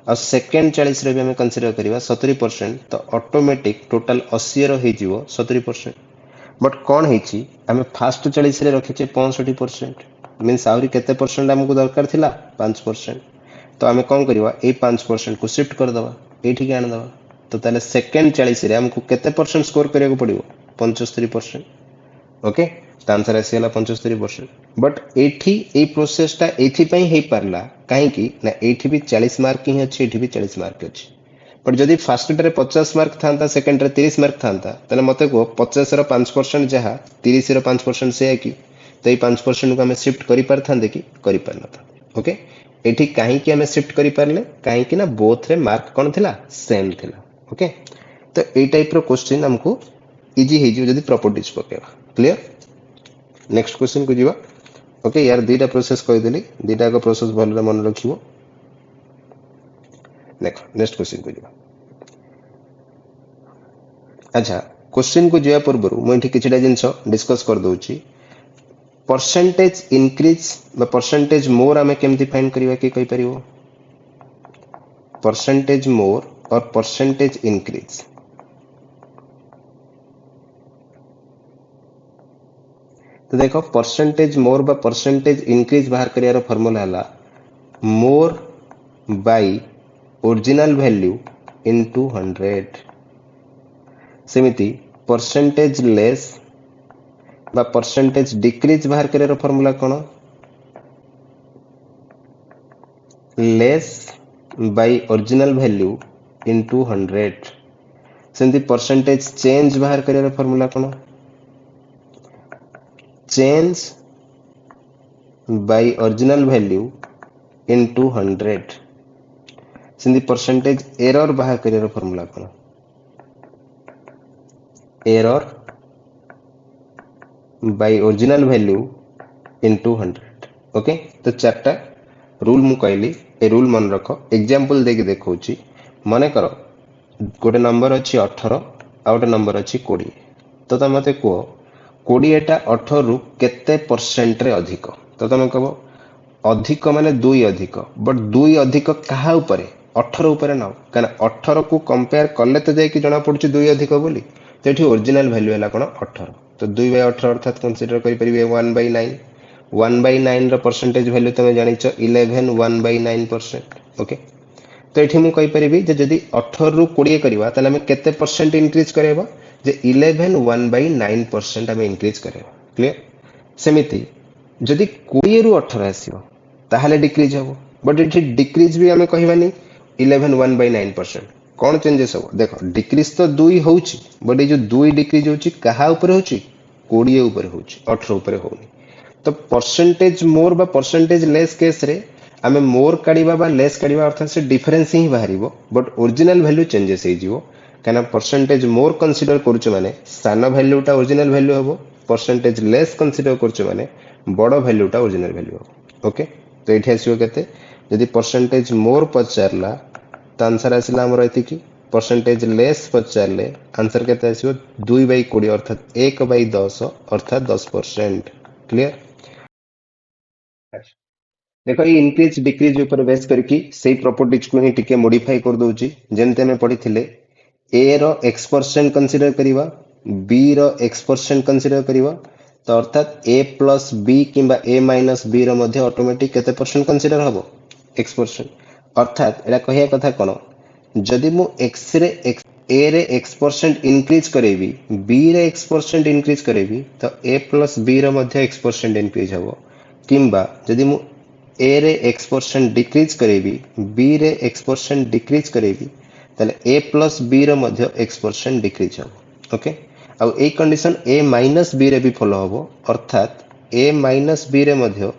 S1: और सेकेंड 40 रे भी हमें कंसीडर करिबा 70% तो ऑटोमेटिक टोटल 80 रो हे जिवो 70% बट कोन हेछि हमें फास्ट 40 रे रखिचे 65% मींस आउरी केते परसेंट हमको दरकार थिला 5% तो हमें कोन करिबा ए 5% को शिफ्ट कर दबा एठी के आन दबा तो ताले सेकेंड 40 रे हमको केते परसेंट स्कोर करिया को पड़िबो 75%। ओके तो आंसर आसीला 75% बट एठी ए प्रोसेस टा एथि पई हे परला काहे की ना एठी भी 40 मार्क ही अछि एठी भी 40 मार्क अछि बट जदि फर्स्ट रे 50 मार्क थांता सेकंड रे 30 मार्क थांता तले मते को 50 रो 5% जहा 30 रो 5% से है की तो ए 5% को हमें शिफ्ट करि परथांदे की करि परनता। ओके एठी काहे की हमें शिफ्ट करि परले काहे की ना बोथ रे मार्क कोन थिला सेम थिला। ओके तो ए टाइप रो क्वेश्चन हमको इजी हे जो जदि प्रॉपर्टीज पकेबा। क्लियर। नेक्स्ट क्वेश्चन को जीवा। ओके यार दीटा प्रोसेस कहि देली दीटा को प्रोसेस भल मन रखिबो देखो नेक्स्ट क्वेश्चन को जीवा। अच्छा क्वेश्चन को जीवा पूर्व मु एठी किछटा जिंस डिस्कस कर दोउची परसेंटेज इंक्रीज बा परसेंटेज मोर हमें केमती फाइंड करिवा की कहि परिबो परसेंटेज मोर और परसेंटेज इंक्रीज तो देखो परसेंटेज मोर बा परसेंटेज इंक्रीज बाहर करियार फार्मूला हला more by original value into 100 सेमिति परसेंटेज लेस बा परसेंटेज डिक्रीज बाहर करियार फार्मूला कोन less by original value into 100 सेमिति परसेंटेज चेंज बाहर करियार फार्मूला कोन change by original value into 100 सिंधी परसेंटेज एरर बाहर करियर फार्मूला कोन error by original value into 100 okay. तो चारटा रूल मु कहली ए रूल मन रख एग्जांपल देके देखौची मने करो गोटे नंबर अच्छी 18 आ गोटे नंबर अच्छी 20 तो तुम मते कह 20टा 18 रु केते परसेंट रे अधिक तो तुम कह अधिक माने 2 अधिक बट 2 अधिक कहा उपरे 18 उपरे ना कहना 18 को कंपेयर कले तो जाई कि जना पड़ुची 2 अधिक बोली तो एठी ओरिजिनल वैल्यू हैला कोन 18 तो 2/18 अर्थात कंसीडर करि परिबे 1/9 1/9 रो परसेंटेज वैल्यू तमे जानिछ 11 1/9% ओके। तो ये मुझे कहीपरि जदि 18 रु 20 करवा ताले हमें केते परसेंट इंक्रीज करेबा जे 11 1/9% हमें इंक्रीज करेबा क्लियर। सेमिति जदि 20 रु 18 आसीबो ताहाले डिक्रीज हबो बट इठी डिक्रीज भी हमें कहबानी 11 1/9% कौन चेंजेस हो देखो डिक्रीज तो 2 होउची बट ये जो 2 डिक्रीज होउची कहा ऊपर होउची 20 ऊपर होउची 18 ऊपर होउनी। तो परसेंटेज मोर बा परसेंटेज लेस केस रे आमे मोर काढिबा बा लेस काढिबा अर्थात से डिफरेंस ही बाहरिबो बट ओरिजिनल वैल्यू चेंजेस हे जिवो काना परसेंटेज मोर कंसीडर करूछ माने सानो वैल्यूटा ओरिजिनल वैल्यू हबो परसेंटेज लेस कंसीडर करूछ माने बड़ वैल्यूटा ओरिजिनल वैल्यू हबो ओके। तो एठी आसीबो केते यदि परसेंटेज मोर पचारला तो आंसर आसिला हमर एति की परसेंटेज लेस पचारले आंसर केते आसीबो 2/20 अर्थात 1/10 अर्थात 10% क्लियर। देखो ये इंक्रीज डिक्रीज ऊपर बेस करके सही प्रॉपर्टीज को ही टिके मॉडिफाई कर दोची जेमते हमें पढ़ी थिले ए रो x% कंसीडर करिवा b रो x% कंसीडर करिवा तो अर्थात a प्लस b किंबा a माइनस b रो मध्य ऑटोमेटिक केते परसेंट कंसीडर हबो x%। अर्थात एला कहिया कथा कोन जदि मु x रे x a रे x% इंक्रीज करेबी b रे x% इंक्रीज करेबी तो a प्लस b रो मध्य x% इंक्रीज हबो किंबा जदि मु ए रे x% डिक्रीज करेबी b रे x% डिक्रीज करेबी ताले a प्लस b रो मध्य x% डिक्रीज हबो ओके। आ ए कंडीशन a माइनस b रे भी फॉलो हबो अर्थात a माइनस b रे मध्य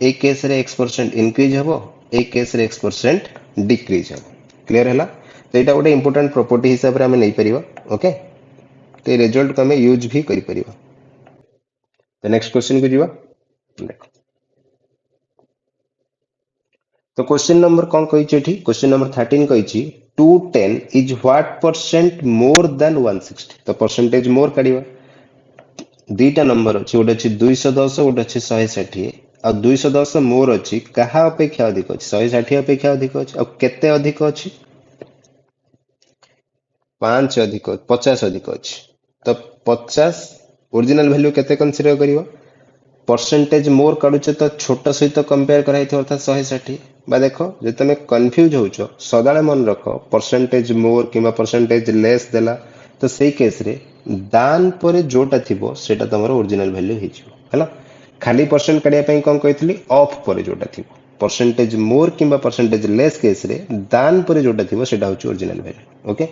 S1: ए केस रे x% इंक्रीज हबो ए केस रे x% डिक्रीज हबो क्लियर हैला। तो एटा गोटे इंपोर्टेंट प्रॉपर्टी हिसाब रे हमें नै परिबा ओके। तो रिजल्ट को हमें यूज भी करि परिबा। तो नेक्स्ट क्वेश्चन को जीवा देखो तो क्वेश्चन नंबर कौन कही क्वेश्चन नंबर 13 कही 210 is what percent more than 160 तो परसेंटेज मोर काढिबा दीटा नंबर अछि गोटे अछि 210 गोटे अछि 160 आ 210 मोर अछि कहा अपेक्षा अधिक अछि 160 अपेक्षा अधिक अछि आ केते अधिक अछि 5 अधिक 50 अधिक अछि तो 50 ओरिजिनल वैल्यू केते कंसीडर करियो परसेंटेज मोर काढुचे तो छोट सहित कंपेयर कराई अर्थात 160 बा देखो जे तुम कंफ्यूज होउछो सदाळे मन रखो परसेंटेज मोर किंबा परसेंटेज लेस देला तो सेही केस रे दान परे जोटा थिबो सेटा तमरो ओरिजिनल वैल्यू हिजियो हला खाली परसेंट काढिया पई कोन कहितली ऑफ परे जोटा थिबो परसेंटेज मोर किंबा परसेंटेज लेस केस रे दान परे जोटा थिबो सेटा होची ओरिजिनल वैल्यू ओके।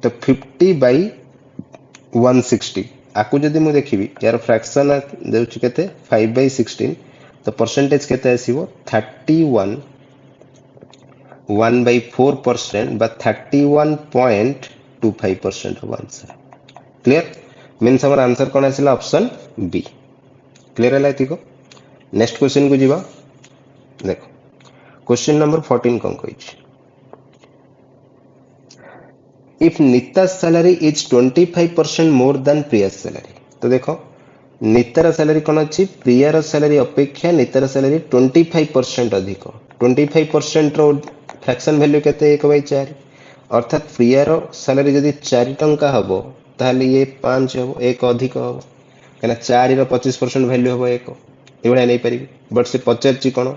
S1: तो 50/160 आकु जदि मु देखिबी यार फ्रैक्शन देउछि केते 5/16 तो परसेंटेज केते आसीबो 31 1/4% बा 31.25% हो आंसर क्लियर मींस हमर आंसर कोन आसिला ऑप्शन बी क्लियर है को। नेक्स्ट क्वेश्चन को जीवा देखो क्वेश्चन नंबर 14 कोन कहि if Nita's salary is 25% more than Priya's salary तो देखो नीतार सैलरी कौन अच्छी प्रियार सैलरी अपेक्षा नीतार सैलरी 25% अधिक 25% रो फ्रैक्शन वैल्यू केते 1/4 अर्थात प्रियार सैलरी जदि 4 टंका हबो ताहले ये 5 हबो 1 अधिक हबो कना 4 रो 25% वैल्यू हबो 1 एवडा नै परिबी बट से पचारची कोन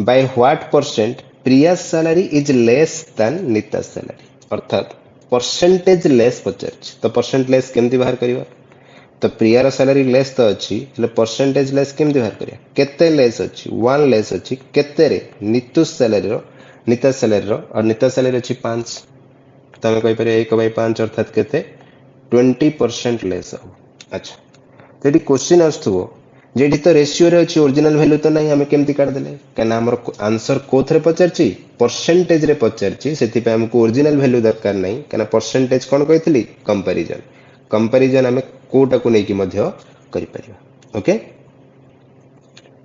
S1: by what percent Priya's salary is less than Nita's salary अर्थात परसेंटेज लेस पचारची तो परसेंट लेस केमती बाहर करिवा तो प्रियार सैलरी लेस तो अच्छी परसेंटेज लेस केमती बाहर करिया केते लेस अच्छी 1 लेस अच्छी केते रे नीता सैलरी रो और नीता सैलरी अच्छी 5 तो हमें कहि परिया 1/5 अर्थात केते 20% लेस हो अच्छा। तो ये क्वेश्चन आसथुबो जेडी तो रेशियो रे अछि ओरिजिनल वैल्यू तो नहीं हमें केमती काट देले कना हमर आंसर कोथरे पचारची परसेंटेज रे पचारची सेति पे हमको ओरिजिनल वैल्यू दरकार नहीं कना परसेंटेज कोन कहितली कंपैरिजन कंपैरिजन आमे कोटा को नै कि मध्य करि परिबा ओके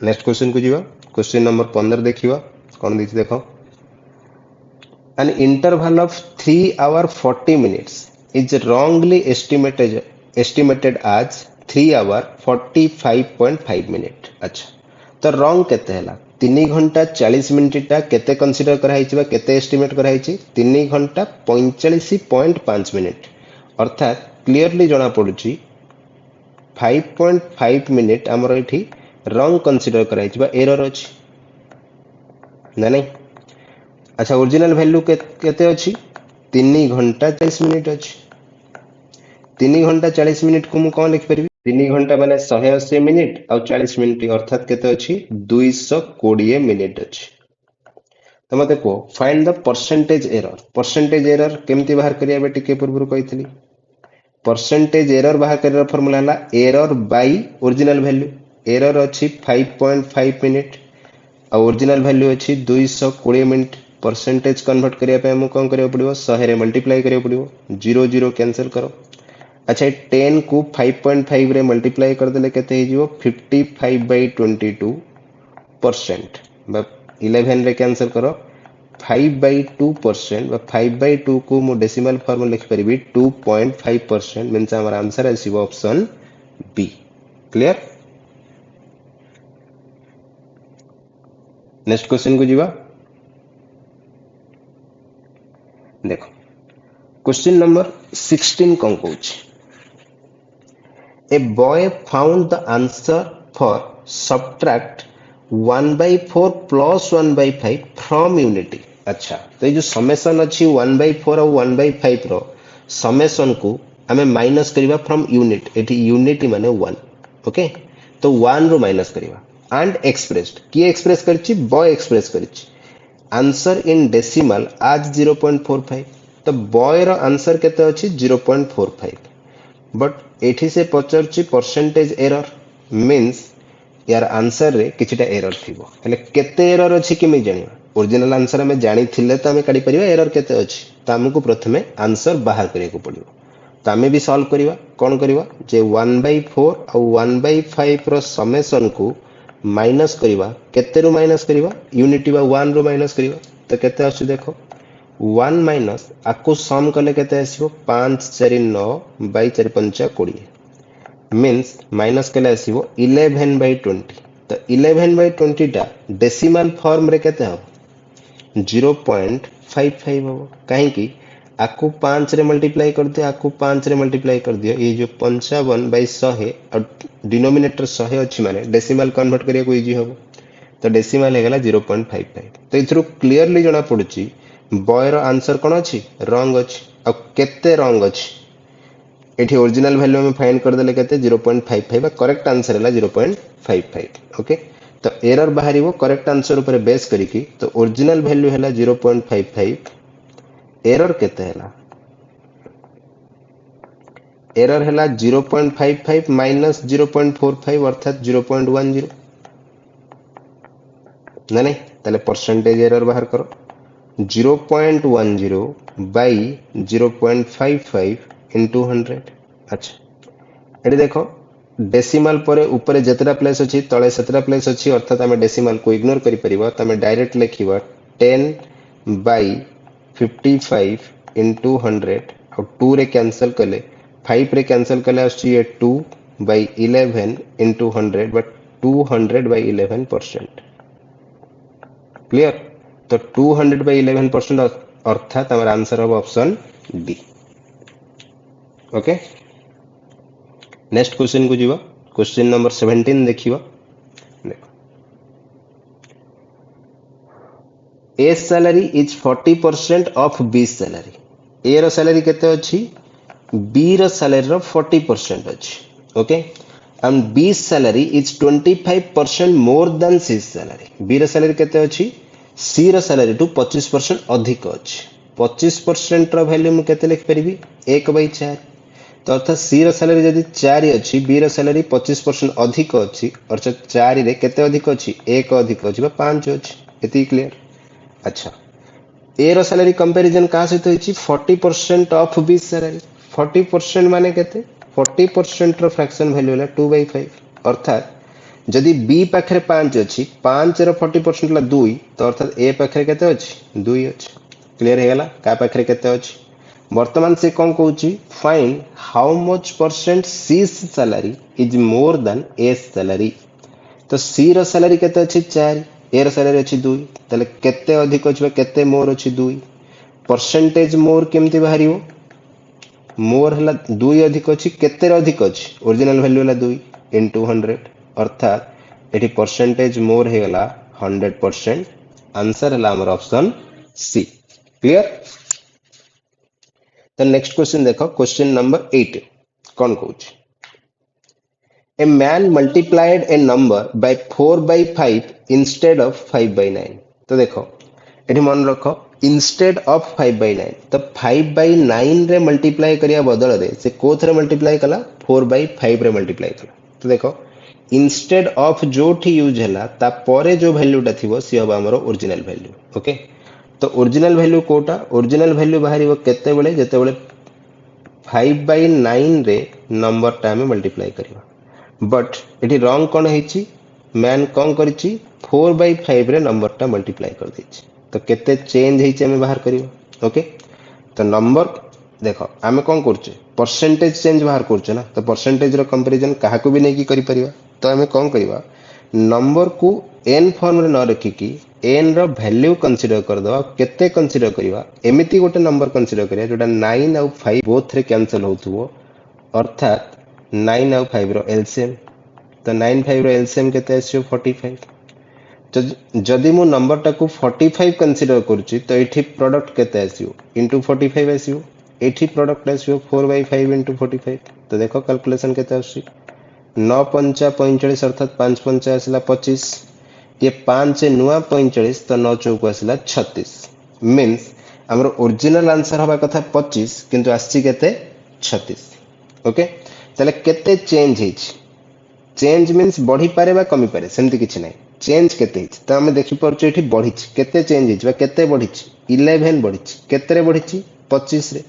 S1: नेक्स्ट क्वेश्चन को जीवा क्वेश्चन नंबर 15 देखिबा कोन दिछि देखो an interval of 3 hour 40 minutes is wrongly estimated as 3 hour 45.5 minute अच्छा तो रॉन्ग केते हला 3 घंटा 40 मिनिट टा केते कंसीडर करा हिची बा केते एस्टिमेट करा हिची 3 घंटा 45.5 मिनिट अर्थात क्लियरली जणा पडुची 5.5 मिनिट हमर एठी रॉन्ग कंसीडर करा हिची बा एरर अछि ना नहीं अच्छा ओरिजिनल वैल्यू केते अछि 3 घंटा 40 मिनिट अछि 3 घंटा 40 मिनिट को मु कोन लिख परिबी 3 घंटा माने 180 मिनिट और 40 मिनिट अर्थात केते अछि 220 मिनिट अछि तो मते को फाइंड द परसेंटेज एरर केमती बाहर करिया बेटी के पूर्व कहितली परसेंटेज एरर बाहर करिया फार्मूला हला error by original value error अछि 5.5 मिनिट और ओरिजिनल वैल्यू अछि 220 मिनिट परसेंटेज कन्वर्ट करिया पे हमको कोन करिया पड़िबो 100 रे मल्टीप्लाई करिया पड़िबो 0 0 कैंसिल करो अच्छा 10 को 5.5 रे मल्टीप्लाई कर देले केते हे जिवो 55/22% बा 11 रे कैंसिल करो 5/2% बा 5/2 को मो डेसिमल फॉर्म में लिख परिबी 2.5% मींस हमर आंसर आसीबो option B clear next question को जीवा देखो क्वेश्चन नंबर 16 कौन कहूँ a boy found the answer for subtract 1/4 plus 1/5 from unity अच्छा तो ये जो समेशन अच्छी 1/4 और 1/5 रो समेशन को हमें माइनस करिवा फ्रॉम यूनिट एटी यूनिटी माने 1 ओके तो 1 रो माइनस करिवा एंड एक्सप्रेस्ड की एक्सप्रेस करछि बॉय एक्सप्रेस करछि आंसर इन डेसिमल आज 0.45 तो बॉय रो आंसर केते अछि 0.45 बट एठी से पचरछि परसेंटेज एरर मींस यार आंसर रे किछटा एरर थिबो हेले केते एरर अछि कि मै जानिबा ओरिजिनल आंसर में जानि थिले तो हमें काढी परिबा एरर केते अछि तो हमको प्रथमे आंसर बाहर करिया को पड़िबो तो हमें भी सॉल्व करिबा कोन करिबा जे 1/4 और 1/5 रो समेशन को माइनस करिबा केते रो माइनस करिबा यूनिटी बा 1 रो माइनस करिबा तो केते आछी देखो 1 माइनस आको सम कले केते आसीबो 5 4 9 बाय 4 5 20 मींस माइनस कले आसीबो 11/20 तो 11/20 टा डेसिमल फॉर्म रे केते हो 0.55 हो काहे कि आको 5 रे मल्टीप्लाई कर दियो आको 5 रे मल्टीप्लाई कर दियो ये जो 55/100 और डिनोमिनेटर 100 अछि माने डेसिमल कन्वर्ट करिया को इजी हो तो डेसिमल हे गला 0.55 तो इथरो क्लियरली जणा पडुची बॉय रो आंसर कोन अछि रॉन्ग अछि और केते रॉन्ग अछि एठी ओरिजिनल वैल्यू में फाइंड कर देले केते 0.55 करेक्ट आंसर हला 0.55 ओके तो एरर बाहरिबो करेक्ट आंसर ऊपर बेस करिकी तो ओरिजिनल वैल्यू हला 0.55 एरर केते हला एरर हला 0.55 माइनस 0.45 अर्थात 0.10 ना नहीं ताले परसेंटेज एरर बाहर करो 0.10 बाई 0.55 इनटू 100 अच्छा एटी देखो डेसिमल परे ऊपर जेतरा प्लेस अछि तळे सेतरा प्लेस अछि अर्थात हमें डेसिमल को इग्नोर करि परिबा त हमें डायरेक्ट लिखिबा 10 बाई 55 इनटू 100 और 2 रे कैंसिल कले 5 रे कैंसिल कले आछि ये 2 बाई 11 इनटू 100 बट 200/11% क्लियर तो 200/11% अर्थात हमारा आंसर होगा option D okay next question को जीवा क्वेश्चन नंबर 17 देखिबा देखो A salary is 40% of B salary A रो सैलरी केते अछि बी रो सैलरी रो 40% अछि okay and B salary is 25% more than C salary B रो सैलरी केते अछि सी रो सैलरी टू 25% अधिक अछि 25% रो वैल्यू में केते लिख परिबी 1/4 तो अर्थात सी रो सैलरी जदि 4 अछि बी रो सैलरी 25% अधिक अछि अर्थात 4 रे केते अधिक अछि 1 अधिक अछि बा 5 अछि एति क्लियर अच्छा ए रो सैलरी कंपैरिजन का सहित होइछि 40% ऑफ बी सैलरी 40% माने केते 40% रो फ्रैक्शन वैल्यू है 2/5 अर्थात जदि b पाखरे 5 अछि 5 रो 40% ला 2 तो अर्थात a पाखरे केते अछि 2 अछि क्लियर हे गला का पाखरे केते अछि वर्तमान से कौन कहूची find how much percent c salary is more than a salary तो c रो सैलरी केते अछि 4 a रो सैलरी अछि 2 तले केते अधिक अछि केते मोर अछि 2 परसेंटेज मोर केमती बाहरियो मोर हला 2 अधिक अछि केते अधिक अछि ओरिजिनल वैल्यू हला 2 इनटू 100 अर्थात एठी परसेंटेज मोर हे गला 100% आंसर हला हमर ऑप्शन सी क्लियर तो नेक्स्ट क्वेश्चन देखो क्वेश्चन नंबर 8 कौन कहूछ A man multiplied a number by 4 by 5 instead of 5 by 9 तो देखो एठी मन रखो instead of 5 by 9 तो 5 by 9 रे मल्टीप्लाई करिया बदल रे से कोथरे मल्टीप्लाई कला 4 by 5 रे मल्टीप्लाई कला तो देखो instead of जोठी यूज हला ता परे जो वैल्यू टा थिबो सी हबा हमरो ओरिजिनल वैल्यू ओके तो ओरिजिनल वैल्यू कोटा ओरिजिनल वैल्यू बाहरिबो केते बेले जेते बेले 5 by 9 रे नंबर टा हमें मल्टीप्लाई करिवा बट एटी रॉन्ग कौन है मैन कौन करिछि 4 by 5 रे नंबर टा मल्टीप्लाई कर देछि तो केते चेंज है हमें बाहर करियो ओके तो नंबर देखो आमे कौन करछे परसेंटेज चेंज बाहर करछे ना तो परसेंटेज रो कंपैरिजन काहा को भी नहीं की करि परिबा तो आमे कौन करिबा नंबर को n फॉर्म रे न रखी की n रो वैल्यू कंसीडर कर दवा केते कंसीडर करिवा एमिति गोटे नंबर कंसीडर करिया जोटा 9 और 5 बोथ रे कैंसिल होतुवो अर्थात 9 और 5 रो एलसीएम तो 9 5 रो एलसीएम केते आसियो 45 तो जदि मु नंबर टा को 45 कंसीडर करछि तो एठी प्रोडक्ट केते आसियो इनटू 45 आसियो एठी प्रोडक्ट आसियो 4/5 इनटू 45 तो देखो कैलकुलेशन केते आसी 9 पंचा 45 अर्थात 5 पंचा आसिला 25 ये 5 से नुआ 45 तो 9 चौक आसिला 36 मींस हमर ओरिजिनल आंसर हवा कथा 25 किंतु आसी केते 36 ओके ताले केते चेंज हिच चेंज मींस बढ़ी पारे बा कमी पारे सेमति किछि नै चेंज केते हिच त हम देखि परछु एठी बढ़िछ केते चेंज हिच बा केते बढ़िछ 11 बढ़िछ केते रे बढ़िछ 25 रे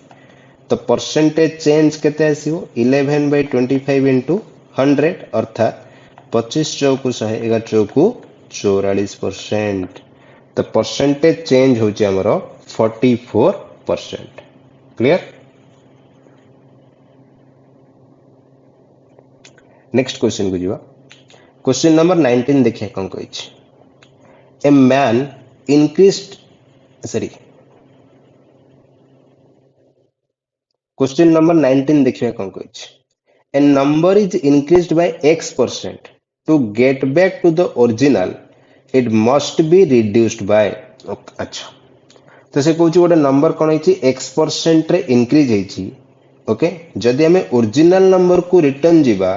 S1: तो परसेंटेज चेंज केते आसीबो 11 by 25 into 100 अर्थात 25 चौकु 100 11 चौकु 44% तो परसेंटेज चेंज होची हमरो 44% क्लियर नेक्स्ट क्वेश्चन को जीवा क्वेश्चन नंबर 19 देखिए कौन कहिछ a man increased sorry question number 19 देखिए कौन कहिछ a number is increased by x% to get back to the original it must be reduced by अच्छा तो से कहूची गोटे नंबर कौन है x% रे इंक्रीज है ओके जदि हमें ओरिजिनल नंबर को रिटर्न जीवा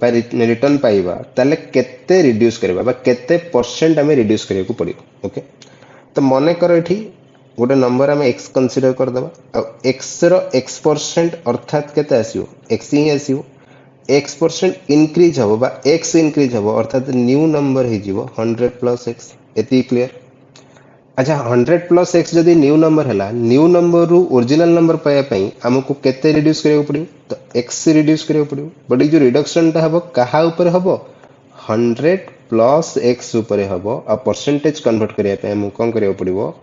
S1: रिटर्न पाइबा ताले केते रिड्यूस करबा बा केते परसेंट हमें रिड्यूस करिया को पड़ियो ओके तो मने करो एठी गोटे नंबर हमें x कंसीडर कर दबा x रो x% अर्थात केते आसीयो x ही आसीयो x% इंक्रीज हबो बा x इंक्रीज हबो अर्थात न्यू नंबर हे जीवो 100 + x एती क्लियर अच्छा 100 + x जदि न्यू नंबर हला न्यू नंबर रु ओरिजिनल नंबर पाया पई हमको केते रिड्यूस करियो पड़ियो तो x रिड्यूस करियो पड़ियो बट जो रिडक्शन ता हबो कहा ऊपर हबो 100 + x ऊपर हबो आ परसेंटेज कन्वर्ट करिया पई हमको कोन करियो पड़ियो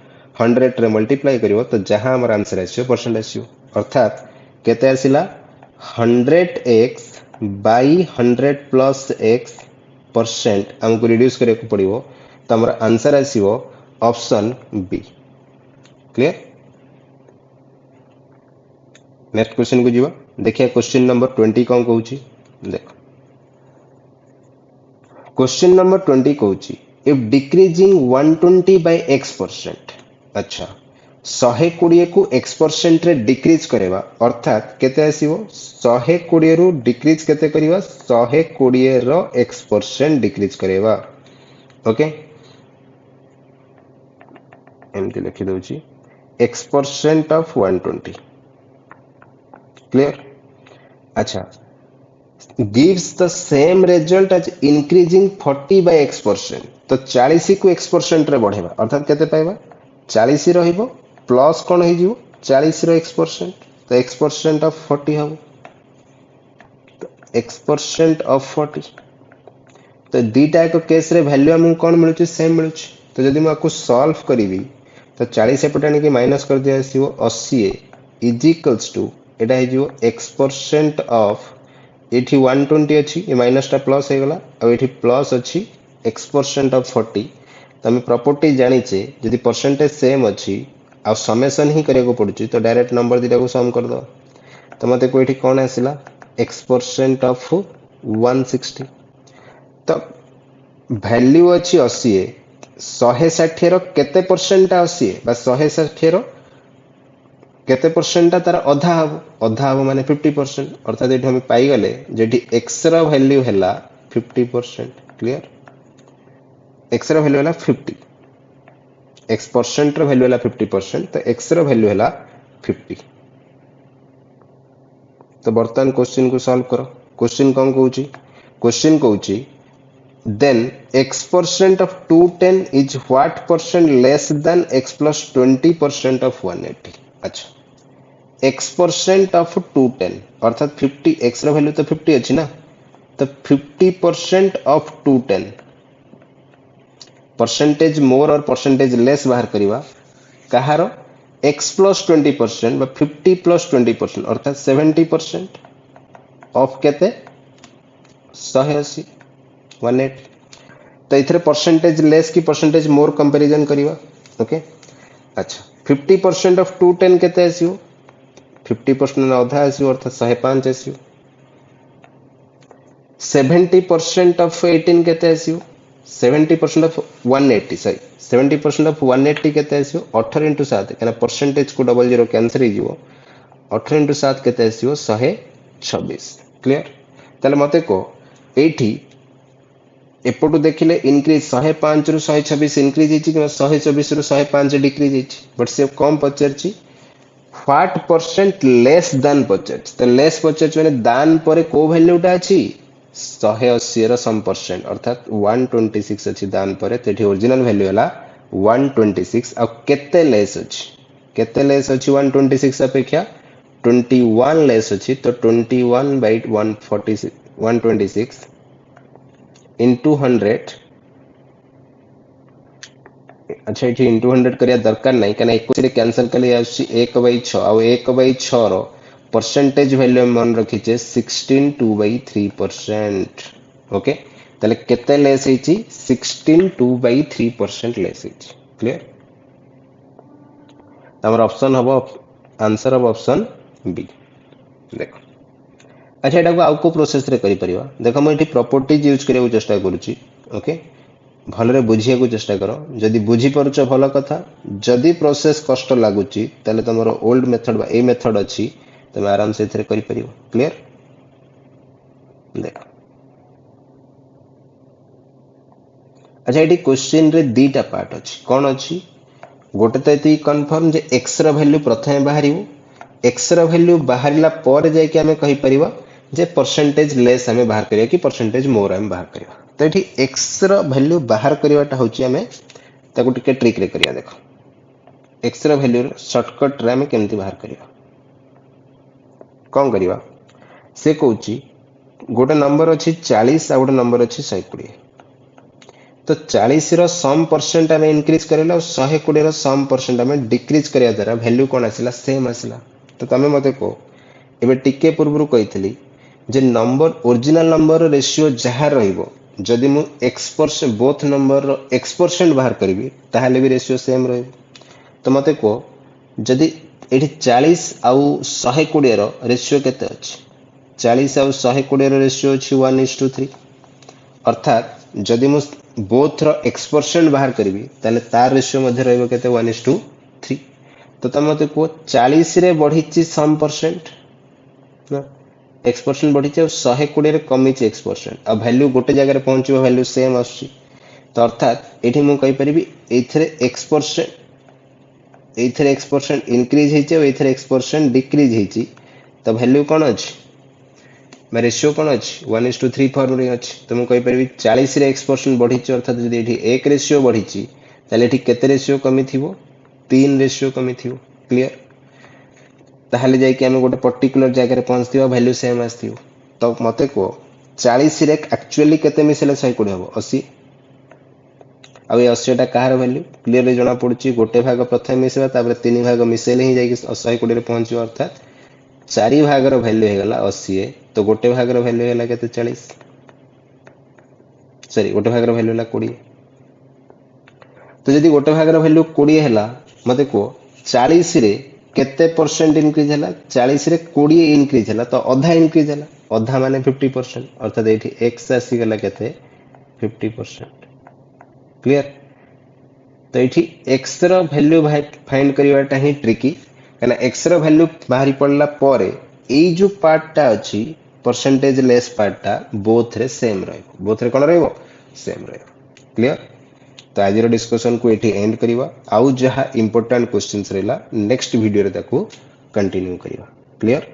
S1: 100 रे मल्टीप्लाई करियो तो जहां हमर आंसर आसियो परसेंट आसियो अर्थात केते आसिला 100x by 100 + x परसेंट हमको रिड्यूस करिया को पड़ियो तो हमर आंसर आसियो option B clear next question को जीवा देखिए क्वेश्चन नंबर 20 कौन कहूची देखो क्वेश्चन नंबर 20 कहूची इफ डिक्रीजिंग 120 by x% अच्छा 120 को x% रे डिक्रीज करेवा अर्थात केते आसीबो 120 रु डिक्रीज केते करिवा 120 रो x% डिक्रीज करेवा ओके एमती लिखि दउची x% ऑफ 120 क्लियर अच्छा gives the same result as increasing 40 by x% तो 40 को x% रे बढ़ेबा अर्थात केते पाइबा 40 रहिबो प्लस कोन हे जिवो 40 रो x% तो x% ऑफ 40 हबो x% ऑफ 40 तो दीटा एक केस रे वैल्यू हमको कौन मिलुची सेम मिलुची तो जदि मैं आपको सॉल्व करीबी तो 40 एपटे आनी माइनस कर दिया आसीबो 80 इज इक्वल्स टू एटा हे जो x% ऑफ एठी 120 अछि ए माइनस टा प्लस हे गला आ एठी प्लस अछि x% ऑफ 40 तो हम प्रॉपर्टी जानी छे यदि परसेंटेज सेम अछि आ समेशन ही करिया को पड़ुची तो डायरेक्ट नंबर दीटा को सम कर दो तो मते को एठी कोन आसिला x% ऑफ 160 तो वैल्यू अच्छी 80 160 रो केते परसेंट 80 बा 160 रो केते परसेंट तार अधा हबो माने 50% अर्थात एठी हम पाई गले जेठी x रो वैल्यू हैला 50% क्लियर x रो वैल्यू हैला 50 x परसेंट रो वैल्यू हैला 50% तो x रो वैल्यू हैला 50 तो बर्तमान क्वेश्चन को सॉल्व करो क्वेश्चन कौन कहूची question कहूची then x% of 210 is what percent less than x plus 20% of 180 अच्छा x% of 210 अर्थात 50 x रो वैल्यू तो 50 अछि ना तो 50% of 210 परसेंटेज मोर और परसेंटेज लेस बाहर करिवा कहारो x plus 20% बा 50 plus 20% अर्थात 70% ऑफ केते 180 180 तो इथरे परसेंटेज लेस की परसेंटेज मोर कंपैरिजन करिवा ओके अच्छा 50% ऑफ 210 केते आसीओ 50% अधा आसीओ अर्थात 105 आसीओ 70% ऑफ 18 केते आसीओ 70% ऑफ 180 सॉरी 70% ऑफ 180 केते आसीओ 18 into 7 कना परसेंटेज को डबल जीरो कैंसिल ही जीवो 18 into 7 केते आसीओ 126 क्लियर ताले मते को एठी एपटू देखिले इंक्रीज 105 रु 126 इंक्रीज हिची कि 124 रु 105 डिक्रीज हिची बट से कम पचरची व्हाट परसेंट लेस देन पचरची तो लेस पचरची माने दान परे को वैल्यूटा अछि 180 रो सम परसेंट अर्थात 126 अछि दान परे तेठी ओरिजिनल वैल्यू हला 126 आ केते लेस अछि 126 अपेक्षा 21 लेस अछि तो 21 by 146 126 into 100 अच्छा ये into 100 करिया दरकार नहीं कना 21 रे कैंसिल कले आसी 1/6 आ 1/6 रो परसेंटेज वैल्यू मन रखी छे 16 2/3% ओके तले केते लेस हिची 16 2/3% लेस हिची क्लियर हमर ऑप्शन हबो आंसर ऑफ ऑप्शन बी देखो अच्छा एटा को आउ को प्रोसेस रे करि परिबा देखो म एठी प्रॉपर्टीज यूज करिया चेष्टा करूची ओके भलरे बुझिया को चेष्टा करो जदि बुझी परछ भलो कथा जदि प्रोसेस कष्ट लागुची तले तमरो ओल्ड मेथड बा ए मेथड अछि तमे आराम से इथरे करि परिबो क्लियर देखो अच्छा एठी क्वेश्चन रे दीटा पार्ट अछि कोन अछि गोटे त एती कंफर्म जे x रो वैल्यू प्रथमे बाहरिबो x रो वैल्यू बाहरिला पर जाय कि हमें कहि परिबा जे परसेंटेज लेस हमें बाहर करिया कि परसेंटेज मोर हमें बाहर करिया तो एठी x रो वैल्यू बाहर करिवाटा होची हमें ताको टिके ट्रिक रे करिया देखो x रो वैल्यू शॉर्टकट रे हमें केमती बाहर करिया कोन करिवा से कहूची गोटे नंबर अछि 40 आ गोटे नंबर अछि 120 तो 40 रो सम परसेंट हमें इंक्रीज करेला और 120 रो सम परसेंट हमें डिक्रीज करिया द्वारा वैल्यू कोन आसिला सेम आसिला तो तमे मते को एबे टिके पूर्वरु कहितली जे नंबर ओरिजिनल नंबर रेशियो जहा रहइबो जदि मु x% बोथ नंबर रो x% बाहर करबी ताहाले भी रेशियो सेम रहइबो तो मते को जदि एठी 40 आउ 120 रो रेशियो केते अछि 40 आउ 120 रो रेशियो अछि 1:3 अर्थात जदि मु बोथ रो x% बाहर करबी ताले तार रेशियो मध्ये रहइबो केते 1:3 तो तमते को 40 रे बढ़िछि सम परसेंट ना x% बढ़िछि और 120 रे कमिछि x% आ वैल्यू गोटे जगह रे पहुंचबो वैल्यू सेम आछि तो अर्थात एठी मु कहि परिबी एथरे x% इंक्रीज हिछि और एथरे x% डिक्रीज हिछि तो वैल्यू कोन अछि मैं रेशियो कोन अछि 1:3 फॉर्म रे अछि तो मु कहि परिबी 40 रे x% बढ़िछि अर्थात जदि एठी 1 रेशियो बढ़िछि ताले एठी केते रेशियो कमी थिबो 3 रेशियो कमी थिबो क्लियर ताहले जाय कि हम गोटे पर्टिकुलर जगह रे पहुंचतिबा वैल्यू सेम आस्तिबो तो मते को 40 रे एक्चुअली केते मिसेले 120 हम 80 आ 80 टा कहार वैल्यू क्लियरली जना पड़ुची गोटे भाग प्रथम मिसेबा तापर 3 भाग मिसेले ही जाई 120 रे पहुंचो अर्थात 4 भाग रो वैल्यू हे गला 80 तो गोटे भाग रो वैल्यू हेला केते 40 सॉरी गोटे भाग रो वैल्यू हेला 20 तो जदी गोटे भाग रो वैल्यू 20 हेला मते को 40 रे केते परसेंट इंक्रीज हला 40 रे 20 इंक्रीज हला तो आधा इंक्रीज हला आधा माने 50% अर्थात एठी x आसी गला केते 50% क्लियर तो एठी x रो वैल्यू फाइंड करवाटा ही ट्रिकी कना x रो वैल्यू बाहरी पड़ला परे एई जो पार्टटा अछि परसेंटेज लेस पार्टटा बोथ रे सेम रहइबो बोथ रे कोन रहइबो सेम रहइबो क्लियर तो आज डिस्कशन को एठी एंड करिवा आउ जहा इंपोर्टेंट क्वेश्चंस रहला नेक्स्ट वीडियो रे ताको कंटिन्यू करिवा क्लियर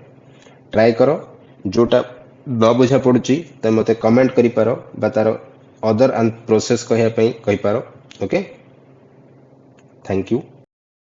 S1: ट्राई करो जोटा न बुझा पड़ुची त मते कमेंट करि पारो बा तारो अदर प्रोसेस कहया पई कहि पारो ओके थैंक यू।